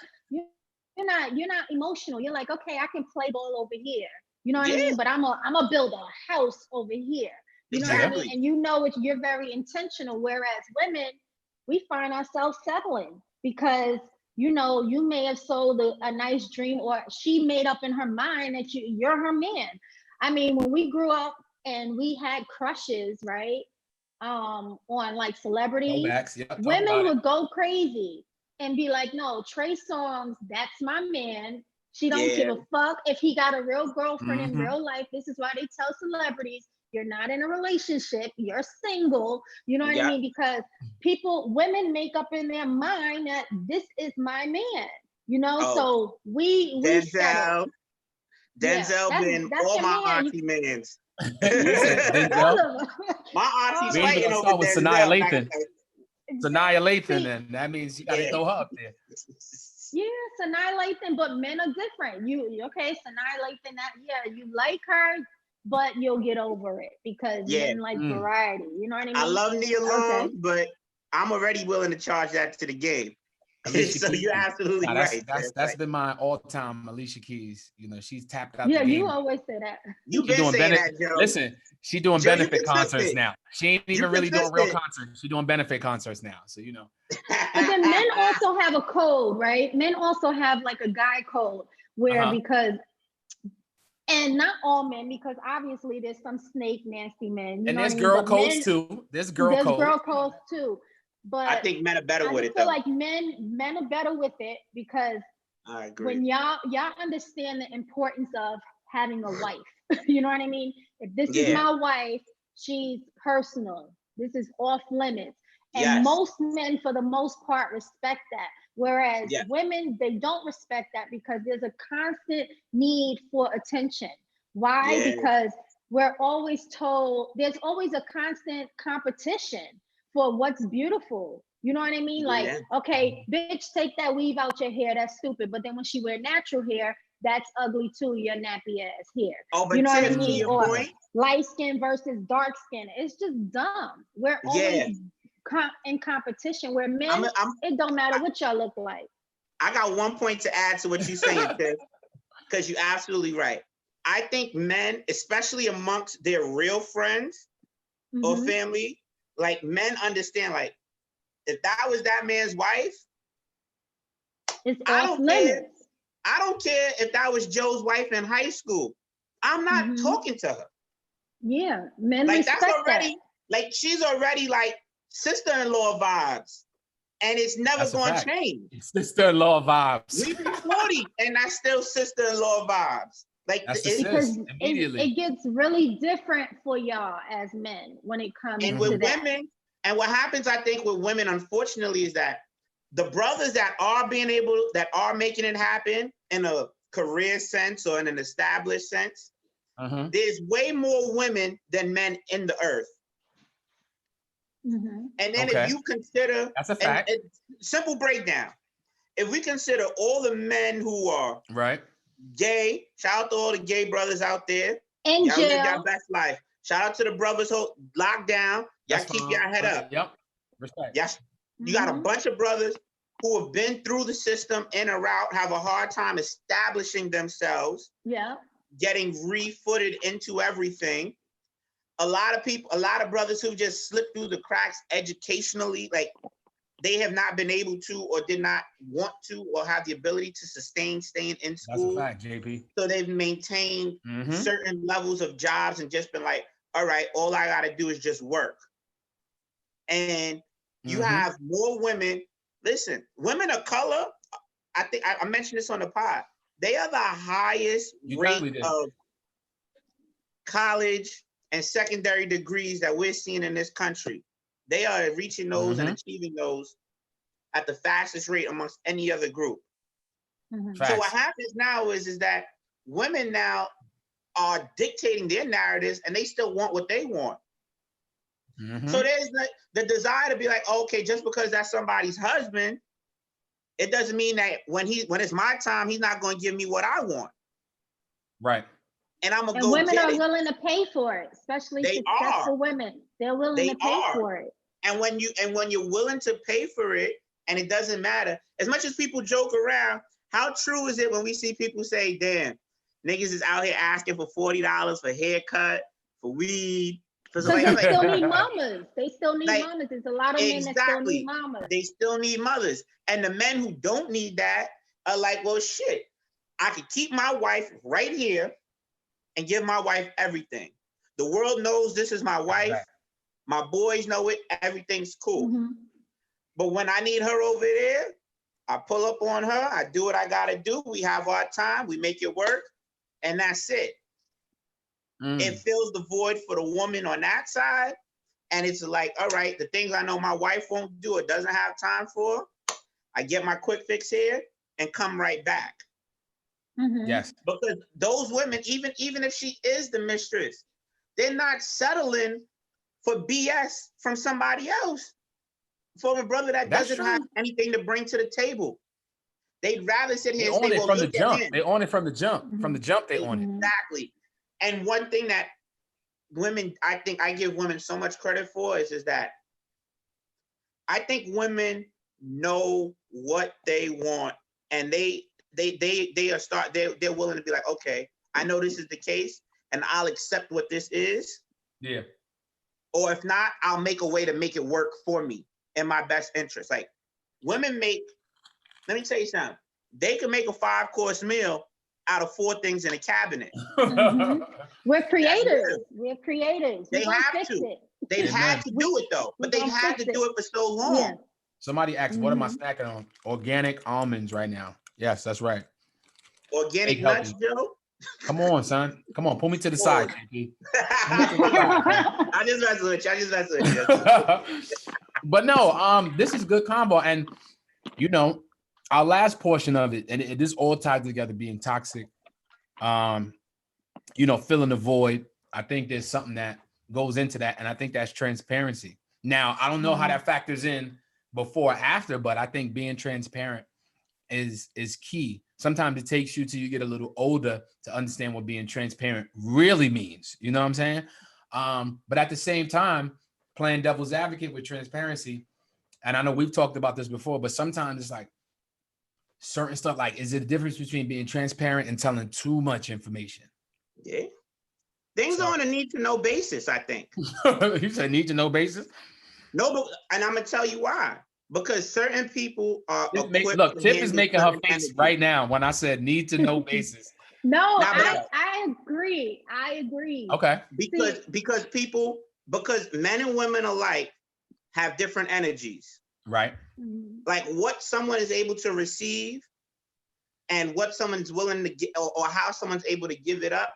emotional. You're like, okay, I can play ball over here. You know what I mean? But I'm a build a house over here. You know what I mean? And you're very intentional. Whereas women, we find ourselves settling because you may have sold a nice dream, or she made up in her mind that you're her man. I mean, when we grew up and we had crushes, right? On like celebrities, women would go crazy and be like, no, Trey Songz, that's my man. She don't give a fuck if he got a real girlfriend in real life. This is why they tell celebrities, you're not in a relationship, you're single. You know what I mean? Because women make up in their mind that this is my man, so we settle. Denzel been all my auntie mans. My auntie's fighting over with Sanaa Lathan. Sanaa Lathan, and that means you gotta throw her up there. Yeah, Sanaa Lathan, but men are different. Sanaa Lathan, you like her, but you'll get over it because Yeah. men like variety. You know what I mean? I love Nia Long, Okay. but I'm already willing to charge that to the game. Alicia So Keys. you're absolutely right. That's been my all-time Alicia Keys. You know, she's tapped out Yeah, the game. you always say that. You've been saying that, Joe. Listen, she doing Joe, you benefit concerts consistent. now. She ain't even You really doing real consistent. concerts. She's doing benefit concerts now. So you know. But then men also have a code, right? Men also have like a guy code where because, and not all men, because obviously there's some snake nasty men. You And know there's what I mean? girl But codes men, too. There's girl codes too. But I think men are better with I it feel though. like men are better with it because I agree. when y'all understand the importance of having a wife. You know what I mean? If this is my wife, she's personal. This is off limits. And most men, for the most part, respect that. Whereas women, they don't respect that because there's a constant need for attention. Why? Because we're always told there's always a constant competition for what's beautiful. You know what I mean? Like, okay, bitch, take that weave out your hair. That's stupid. But then when she wear natural hair, that's ugly too, your nappy ass hair. Oh, but you know what I to mean? your Or point, light skin versus dark skin. It's just dumb. We're always in competition where men, it don't matter what y'all look like. I got one point to add to what you're saying, Tiff, because you're absolutely right. I think men, especially amongst their real friends or family, like men understand, like, if that was that man's wife, it's off limits. I don't care if that was Joe's wife in high school. I'm not talking to her. Yeah, men like respect that's already that. like she's already like sister-in-law vibes, and it's never going to change. Sister-in-law vibes. We be 40, and that's still sister-in-law vibes. Like because it gets really different for y'all as men when it comes and to with that. women. And what happens, I think, with women, unfortunately, is that the brothers that are making it happen in a career sense or in an established sense, there's way more women than men in the earth. And then if you consider, that's a fact. Simple breakdown. If we consider all the men who are gay, shout out to all the gay brothers out there. In y'all jail. Live your best life. Shout out to the brothers who locked down. Y'all keep your head up. Yep. Respect. Yes. You got a bunch of brothers who have been through the system in or out, have a hard time establishing themselves. Yeah. Getting refooted into everything. A lot of brothers who just slipped through the cracks educationally, like they have not been able to or did not want to or have the ability to sustain staying in school. That's a fact, JP. So they've maintained certain levels of jobs and just been like, all right, all I got to do is just work. And you have more women. Listen, women of color, I think I mentioned this on the pod. They are the highest rate of college and secondary degrees that we're seeing in this country. They are reaching those and achieving those at the fastest rate amongst any other group. So what happens now is that women now are dictating their narratives and they still want what they want. So there's the desire to be like, okay, just because that's somebody's husband, it doesn't mean that when it's my time, he's not going to give me what I want. Right. And I'm gonna and go women get are it. willing to pay for it, especially successful women. They're willing to pay for it. And when you're willing to pay for it, and it doesn't matter, as much as people joke around, how true is it when we see people say, damn, niggas is out here asking for $40 for haircut, for weed. Because they still need mamas. They still need mamas. There's a lot of men that still need mamas. They still need mothers. And the men who don't need that are like, well, shit, I could keep my wife right here and give my wife everything. The world knows this is my wife. Right. My boys know it. Everything's cool. But when I need her over there, I pull up on her. I do what I got to do. We have our time. We make it work. And that's it. It fills the void for the woman on that side. And it's like, all right, the things I know my wife won't do, it doesn't have time for, I get my quick fix here and come right back. Yes. Because those women, even if she is the mistress, they're not settling for BS from somebody else, from a brother that doesn't have anything to bring to the table. They'd rather sit here and say, well, from the jump. They own it from the jump. From the jump, they own it. Exactly. And one thing that women, I think I give women so much credit for is that I think women know what they want, and they're willing to be like, okay, I know this is the case, and I'll accept what this is. Yeah. Or if not, I'll make a way to make it work for me in my best interest. Like women let me tell you something. They can make a 5-course meal out of 4 things in a cabinet. Mm-hmm. We're creators. We're creators. They have to. They've had to do it though, but they've had to do it for so long. Yeah. Somebody asked, what am I snacking on? Organic almonds right now. Yes, that's right. Organic nuts, Joe? Come on, son. Come on, pull me to the side, JP. I just mess with you. But no, this is good combo. And you know, our last portion of it, and this all tied together, being toxic, you know, filling the void. I think there's something that goes into that, and I think that's transparency. Now, I don't know how that factors in before or after, but I think being transparent is key. Sometimes it takes you till you get a little older to understand what being transparent really means. You know what I'm saying? But at the same time, playing devil's advocate with transparency, and I know we've talked about this before, but sometimes it's like certain stuff, like, is it a difference between being transparent and telling too much information? Yeah. Things are on a need to know basis, I think. You said need to know basis? No, but, and I'm gonna tell you why. Because certain people are look, Tiff is making her face right now when I said need to know basis. No, I agree. I agree. Okay. Because men and women alike have different energies. Right. Like what someone is able to receive and what someone's willing to get, or how someone's able to give it up,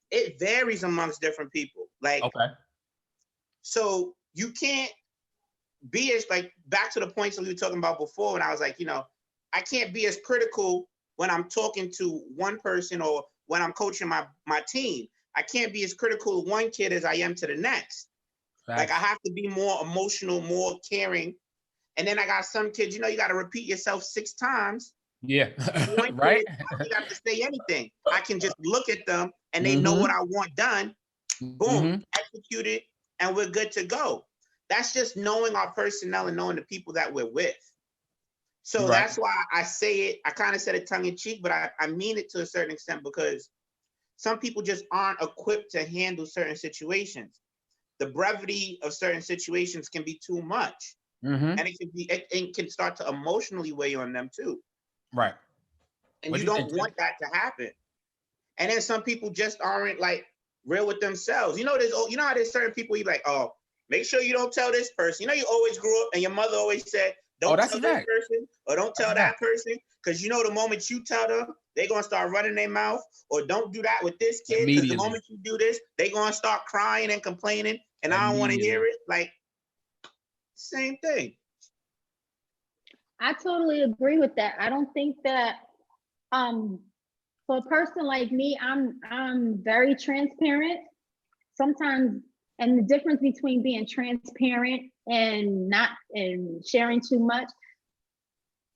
it varies amongst different people. Like, okay. So you can't be as, like, back to the points that we were talking about before when I was like, you know, I can't be as critical when I'm talking to one person or when I'm coaching my team. I can't be as critical of one kid as I am to the next. Right. Like I have to be more emotional, more caring. And then I got some kids, you know, you got to repeat yourself 6 times. Yeah. Right. You got to say anything. I can just look at them and they know what I want done. Boom, execute it, and we're good to go. That's just knowing our personnel and knowing the people that we're with. So that's why I say it. I kind of said it tongue in cheek, but I mean it to a certain extent because some people just aren't equipped to handle certain situations. The brevity of certain situations can be too much. And it can start to emotionally weigh on them too. Right. And you don't want that to happen. And then some people just aren't like real with themselves. You know, how there's certain people you like, oh, make sure you don't tell this person. You know, you always grew up and your mother always said, don't tell this person or don't tell that person. Because you know the moment you tell them, they're gonna start running their mouth, or don't do that with this kid. Because the moment you do this, they're gonna start crying and complaining, and I don't want to hear it. Like, same thing. I totally agree with that. I don't think that for a person like me, I'm very transparent. Sometimes, and the difference between being transparent and not and sharing too much,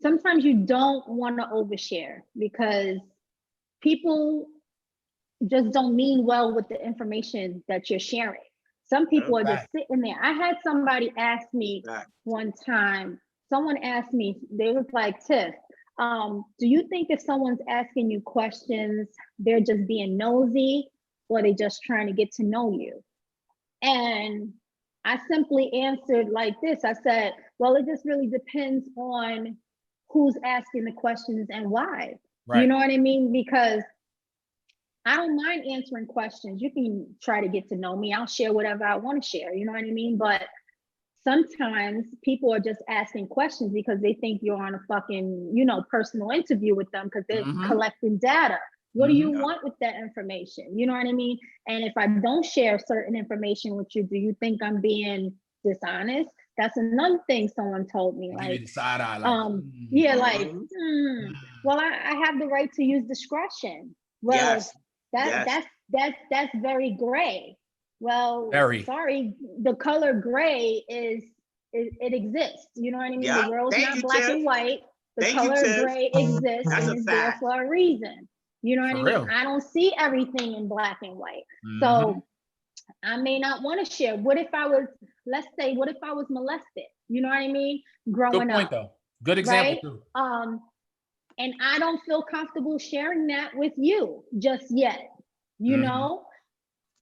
sometimes you don't want to overshare because people just don't mean well with the information that you're sharing. Some people are just sitting there. I had somebody ask me one time, someone asked me, they was like, Tiff, do you think if someone's asking you questions, they're just being nosy or they just trying to get to know you? And I simply answered like this. I said, well, it just really depends on who's asking the questions and why. Right. You know what I mean? Because I don't mind answering questions. You can try to get to know me. I'll share whatever I want to share. You know what I mean? But sometimes people are just asking questions because they think you're on a fucking, you know, personal interview with them because they're collecting data. What do you want with that information? You know what I mean? And if I don't share certain information with you, do you think I'm being dishonest? That's another thing someone told me. Like, yeah, like, well, I have the right to use discretion. Well, that's very gray. Well, sorry, the color gray it exists. You know what I mean? The world's not black and white. The color gray exists and is there for a reason. You know what I mean? I don't see everything in black and white. So I may not want to share. What if I was, let's say, what if I was molested? You know what I mean? Growing Good point, up, though. Good example, right? too. And I don't feel comfortable sharing that with you just yet, you know?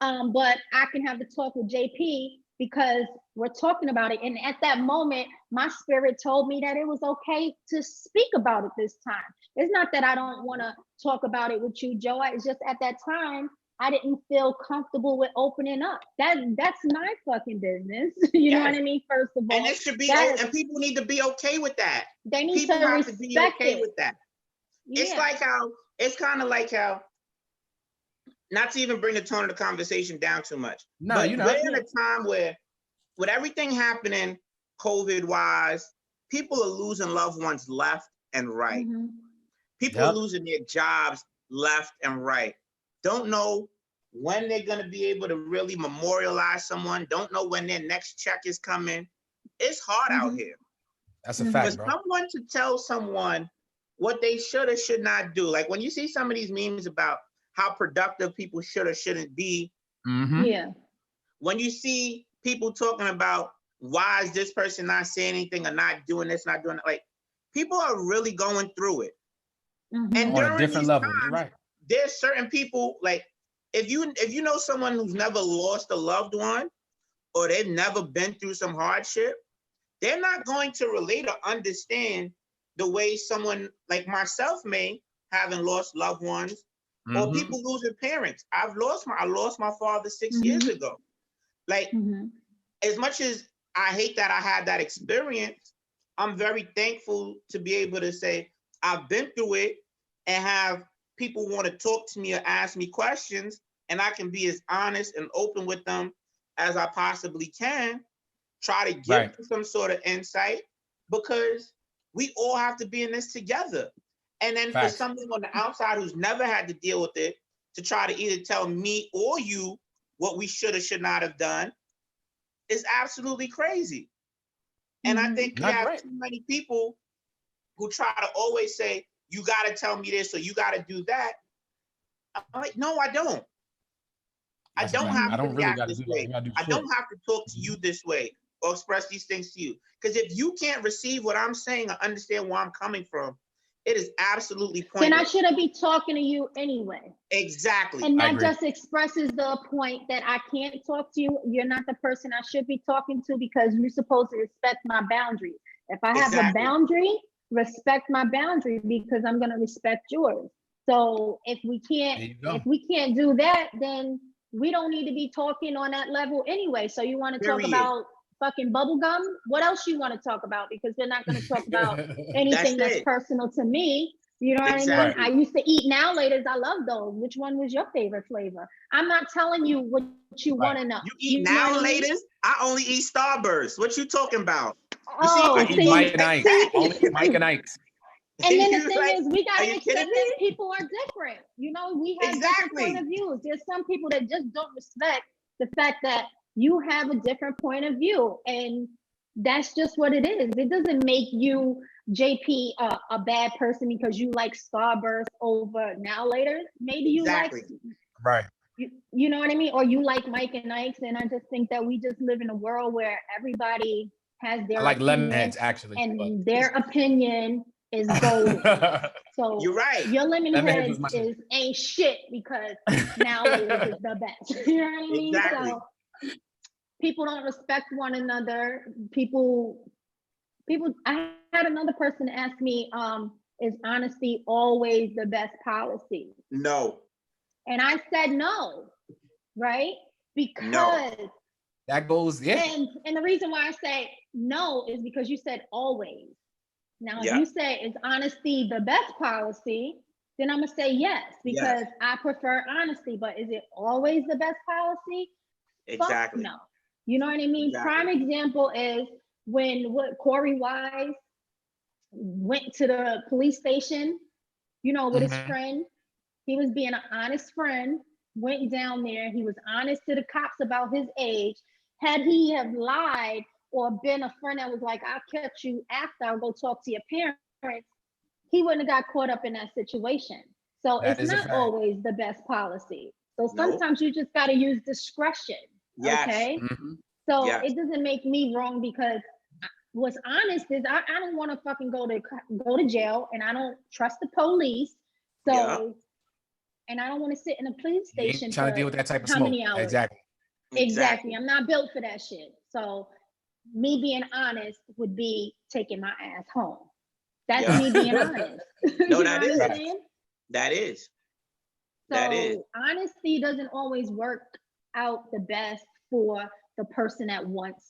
But I can have the talk with JP because we're talking about it. And at that moment, my spirit told me that it was okay to speak about it this time. It's not that I don't want to talk about it with you, Joe. It's just at that time, I didn't feel comfortable with opening up. That's my fucking business. You know what I mean? First of all. And it should be, and people need to be okay with that. They need People to have respect to be okay it. with that. Yeah. It's kind of like how, not to even bring the tone of the conversation down too much. No, but you're not. We're in a time where, with everything happening COVID-wise, people are losing loved ones left and right. People are losing their jobs left and right. Don't know when they're going to be able to really memorialize someone. Don't know when their next check is coming. It's hard out here. That's a fact, bro. For someone to tell someone what they should or should not do, like when you see some of these memes about how productive people should or shouldn't be. Yeah. When you see people talking about why is this person not saying anything or not doing this, not doing it, like people are really going through it. And on a different level, you're right. There's certain people, like if you know someone who's never lost a loved one or they've never been through some hardship, they're not going to relate or understand the way someone like myself may, having lost loved ones, or people losing parents. I lost my father 6 years ago. Like, as much as I hate that I had that experience, I'm very thankful to be able to say I've been through it and have people want to talk to me or ask me questions, and I can be as honest and open with them as I possibly can, try to give them some sort of insight, because we all have to be in this together. And then for someone on the outside who's never had to deal with it to try to either tell me or you what we should or should not have done is absolutely crazy. And I think we have too many people who try to always say, you got to tell me this or you got to do that. I'm like, no, I don't. I don't have to react this way. I don't have to talk to you this way or express these things to you. Because if you can't receive what I'm saying or understand where I'm coming from, it is absolutely pointless. Then I shouldn't be talking to you anyway. Exactly. And that just expresses the point that I can't talk to you. You're not the person I should be talking to because you're supposed to respect my boundaries. If I have a boundary, respect my boundary because I'm going to respect yours. So if we can't do that, then we don't need to be talking on that level anyway. So you want to talk about fucking bubble gum? What else you want to talk about? Because we're not going to talk about anything that's personal to me. You know what I mean? I used to eat Now Laters. I love those. Which one was your favorite flavor? I'm not telling you what you want to know. You eat Now Laters? I only eat Starburst. What you talking about? I eat Mike and Ike's. Only Mike and Ike's. And then the thing is, we got to accept that people are different. You know, we have different point of views. There's some people that just don't respect the fact that you have a different point of view. And that's just what it is. It doesn't make you, JP, a bad person because you like Starburst over Now Later. Maybe you like, you know what I mean? Or you like Mike and Ike's. And I just think that we just live in a world where everybody has their Lemonheads, actually. And their opinion is gold. So you're right. Your Lemonheads ain't shit because Now Later is the best. You know what I mean? Exactly. So people don't respect one another. People. I had another person ask me, "Is honesty always the best policy?" No. And I said no, right? Because that goes, And the reason why I say no is because you said always. Now, if you say is honesty the best policy, then I'm gonna say yes because I prefer honesty. But is it always the best policy? Exactly. Fuck no. You know what I mean? Exactly. Prime example is when Corey Wise went to the police station, you know, with his friend. He was being an honest friend, went down there. He was honest to the cops about his age. Had he have lied or been a friend that was like, I'll catch you after, I'll go talk to your parents, he wouldn't have got caught up in that situation. So it's not always the best policy. So sometimes you just got to use discretion. Yes. Okay. Mm-hmm. So Yes. it doesn't make me wrong, because what's honest is I don't want to fucking go to jail, and I don't trust the police. So, Yeah. and I don't want to sit in a police You ain't station trying to for deal with that type of how smoke. many hours? Exactly. I'm not built for that shit. So me being honest would be taking my ass home. That's me being honest. No, You that know is. what I'm saying? That is. So That is. honesty doesn't always work out the best for the person that wants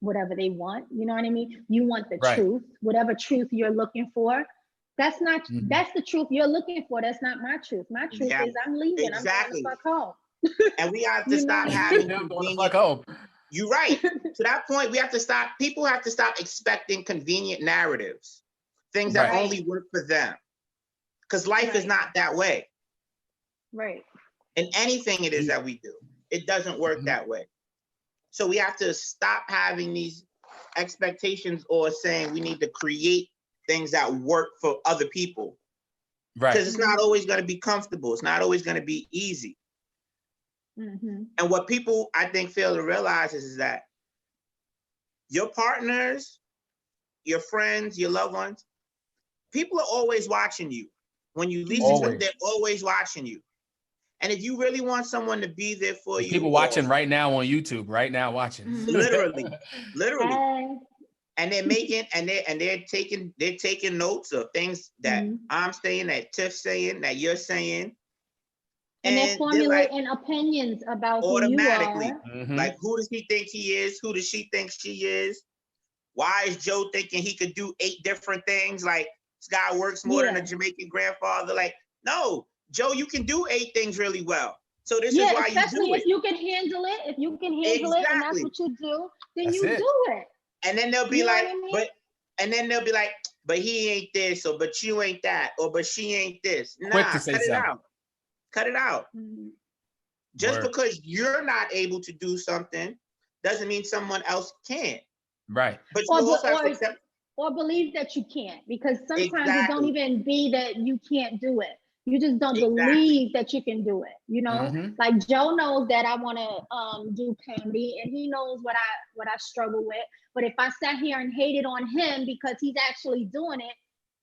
whatever they want. You know what I mean? You want the truth, whatever truth you're looking for. That's not, that's the truth you're looking for. That's not my truth. My truth is I'm leaving. Exactly. I'm going to fuck home. And we have to stop having convenient. You're right. To that point, we have to stop. People have to stop expecting convenient narratives, things that only work for them. Because life is not that way. Right. In anything it is that we do, it doesn't work that way. So we have to stop having these expectations or saying we need to create things that work for other people. Right. Because it's not always going to be comfortable. It's not always going to be easy. And what people, I think, fail to realize is that your partners, your friends, your loved ones, people are always watching you. When you least expect, they're always watching you. And if you really want someone to be there for you, people watching right now on YouTube, right now watching, literally, and they're making they're taking notes of things that I'm saying, that Tiff's saying, that you're saying, and they're formulating opinions about automatically. Who you are. Like, who does he think he is? Who does she think she is? Why is Joe thinking he could do 8 different things? Like, this guy works more than a Jamaican grandfather. Like, no, Joe, you can do 8 things really well. So this is why you do it. Especially if you can handle it. If you can handle it, and that's what you do, then you do it. And then they'll be but he ain't this, or but you ain't that, or but she ain't this. Nah, cut it out. Cut it out. Just because you're not able to do something doesn't mean someone else can't. Right. But you also have to accept, or believe that you can't, because sometimes it don't even be that you can't do it. You just don't believe that you can do it. You know, like Joe knows that I want to do comedy, and he knows what I struggle with. But if I sat here and hated on him because he's actually doing it,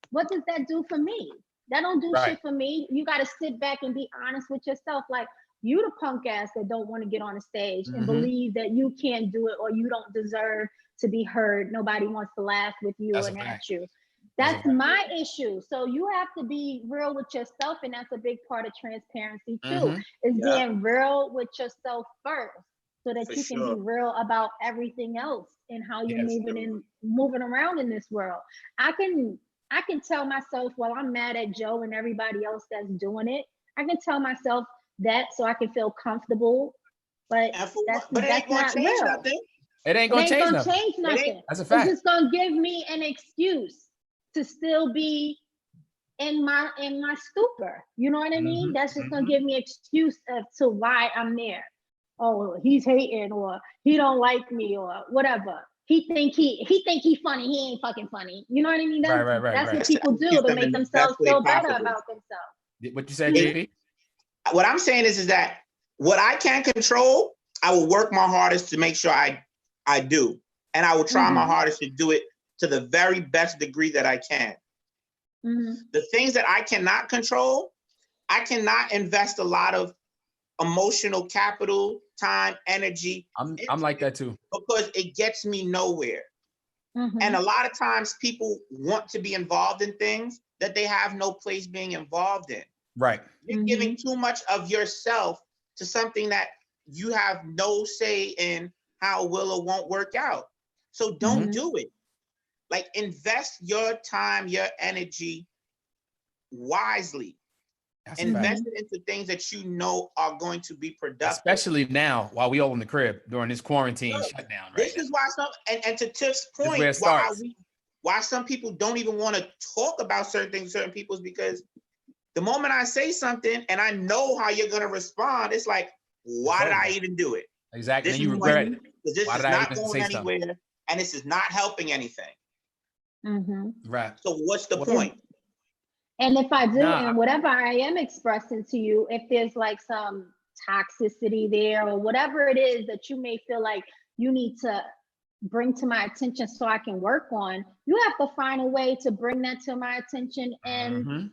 what does that do for me? That don't do shit for me. You got to sit back and be honest with yourself. Like, you the punk ass that don't want to get on a stage and believe that you can't do it, or you don't deserve to be heard. Nobody wants to laugh with you and at you. That's my issue. So you have to be real with yourself, and that's a big part of transparency too. Is being real with yourself first, so that you can be real about everything else and how you're moving around in this world. I can tell myself, well, I'm mad at Joe and everybody else that's doing it. I can tell myself that so I can feel comfortable, but that's not real. Nothing. It ain't gonna change nothing. That's a fact. It's just gonna give me an excuse to still be in my stupor. You know what I mean? That's just gonna give me excuse as to why I'm there. Oh, he's hating, or he don't like me, or whatever. He think he funny. He ain't fucking funny. You know what I mean? That's what people do to make themselves feel better about themselves. What you said, JP? What I'm saying is that what I can control, I will work my hardest to make sure I do. And I will try my hardest to do it to the very best degree that I can. The things that I cannot control, I cannot invest a lot of emotional capital, time, energy. I'm like that too. Because it gets me nowhere. And a lot of times people want to be involved in things that they have no place being involved in. Right. You're giving too much of yourself to something that you have no say in how it will or won't work out. So don't do it. Like, invest your time, your energy wisely. Invest it into things that you know are going to be productive. Especially now, while we all in the crib during this quarantine shutdown. Right. This is why and to Tiff's point, why some people don't even want to talk about certain things, certain people, is because the moment I say something and I know how you're gonna respond, it's like, why did I even do it? Exactly. And you regret it. Because this is not going anywhere, and this is not helping anything. Right. So what's the point? And if I do, Nah. and whatever I am expressing to you, if there's like some toxicity there or whatever it is that you may feel like you need to bring to my attention so I can work on, you have to find a way to bring that to my attention and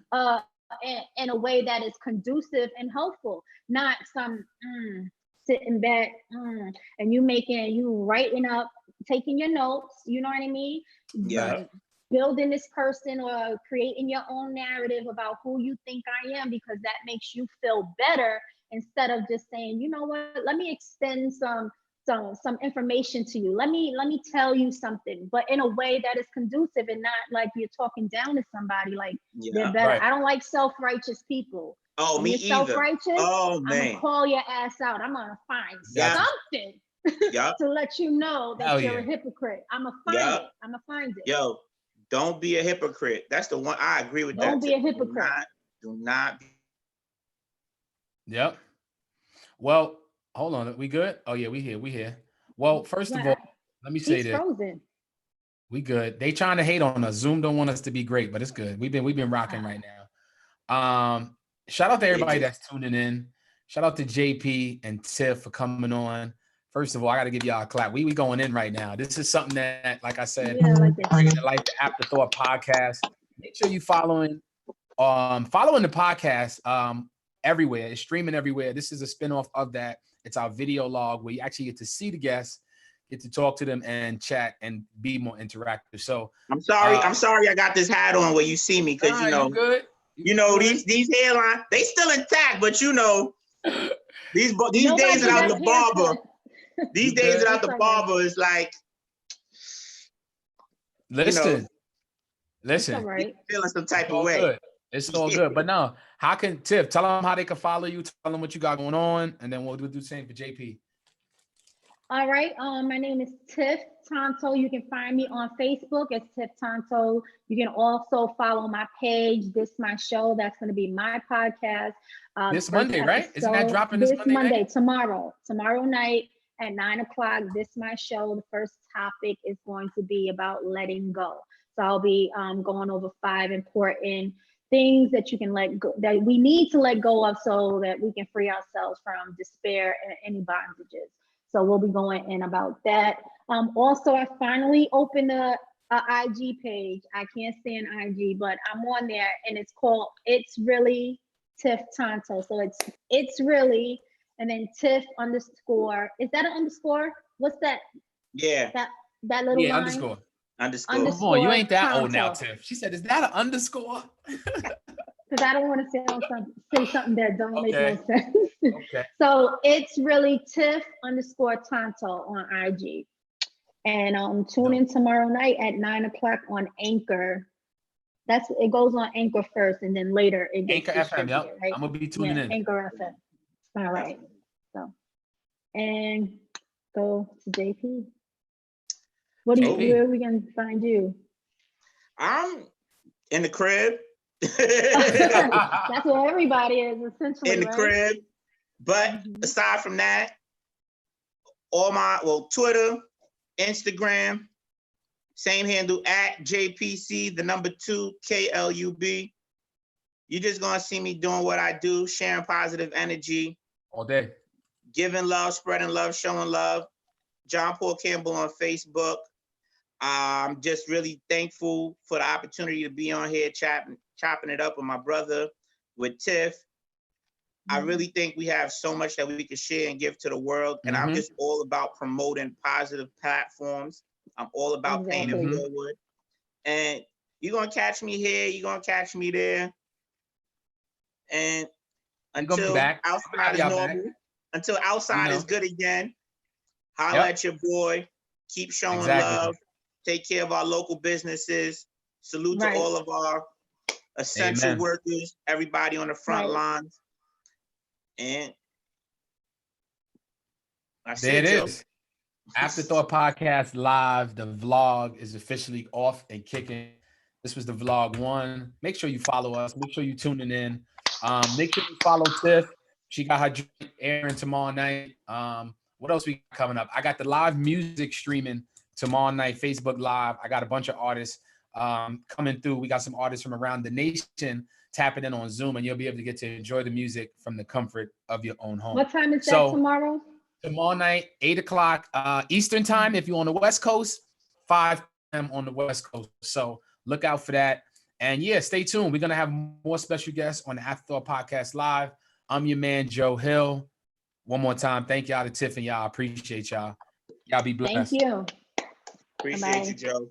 in a way that is conducive and helpful, not some sitting back and you writing up, taking your notes, you know what I mean? Yeah. Building this person or creating your own narrative about who you think I am, because that makes you feel better, instead of just saying, you know what, let me extend some information to you. Let me tell you something, but in a way that is conducive and not like you're talking down to somebody like they're better. Right. I don't like self-righteous people. Oh, when me you're either. Self-righteous, oh, man. I'm gonna call your ass out. I'm gonna find something to let you know that you're a hypocrite. I'm gonna find it. Yo, don't be a hypocrite. That's the one. I agree with that. Don't be a hypocrite. Do not. Yep. Well, hold on. We good? Oh yeah, we here. Well, first of all, let me say this. Frozen. We good. They trying to hate on us. Zoom don't want us to be great, but it's good. We've been rocking right now. Shout out to everybody that's tuning in. Shout out to JP and Tiff for coming on. First of all, I got to give y'all a clap. We going in right now. This is something that, like I said, bringing to life the Afterthought podcast. Make sure you following the podcast everywhere. It's streaming everywhere. This is a spinoff of that. It's our video log where you actually get to see the guests, get to talk to them and chat and be more interactive. So I'm sorry I got this hat on where you see me, because good. These hairlines, they still intact, but these days without the barber. These days without the barber is like, listen, right. Feeling some type of way. Good. It's all good. But no, how can Tiff tell them how they can follow you? Tell them what you got going on, and then we'll do the same for JP. All right. My name is Tiff Tonto. You can find me on Facebook as Tiff Tonto. You can also follow my page, This My Show. That's going to be my podcast. This Monday, right? Isn't that dropping this Monday? Tomorrow night at 9:00. This My Show. The first topic is going to be about letting go. So I'll be going over 5 important things that you can let go, that we need to let go of, so that we can free ourselves from despair and any bondages. So we'll be going in about that. Also, I finally opened a IG page. I can't stand IG, but I'm on there, and it's called It's Really Tiff Tonto. So it's really, and then Tiff underscore. Is that an underscore? What's that? Yeah. That little line? Underscore. Underscore. Come on, you ain't that old now, Tiff. She said, "Is that an underscore?" Because I don't want to say something that don't make no sense. Okay. So it's really Tiff underscore Tonto on IG. And tune in tomorrow night at 9:00 on Anchor. It goes on Anchor first, and then later it gets Anchor FM. Yep. Right? I'm gonna be tuning in. Anchor FM. All right. So, and go to JP. Where are we gonna find you? I'm in the crib. That's where everybody is, essentially. In the crib. But aside from that, Twitter, Instagram, same handle at JPC, the number 2 KLUB. You're just gonna see me doing what I do, sharing positive energy. All day. Giving love, spreading love, showing love. John Paul Campbell on Facebook. I'm just really thankful for the opportunity to be on here chopping it up with my brother, with Tiff. I really think we have so much that we can share and give to the world. And I'm just all about promoting positive platforms. I'm all about paying it forward. And you're going to catch me here. You're going to catch me there. And until outside is normal, until outside is good again, holla at your boy. Keep showing love. Take care of our local businesses. Salute to all of our essential workers, everybody on the front lines. And there it is. Afterthought Podcast Live. The vlog is officially off and kicking. This was the vlog 1. Make sure you follow us. Make sure you tuning in. Make sure you follow Tiff. She got her joint airing tomorrow night. What else we got coming up? I got the live music streaming tomorrow night, Facebook Live. I got a bunch of artists coming through. We got some artists from around the nation tapping in on Zoom, and you'll be able to get to enjoy the music from the comfort of your own home. What time is that tomorrow? Tomorrow night, 8:00 Eastern time. If you're on the West Coast, 5 p.m. on the West Coast. So look out for that. And yeah, stay tuned. We're going to have more special guests on the Afterthought Podcast Live. I'm your man, Joe Hill. One more time, thank y'all to Tiff and y'all. I appreciate y'all. Y'all be blessed. Thank you. Appreciate you, Joe.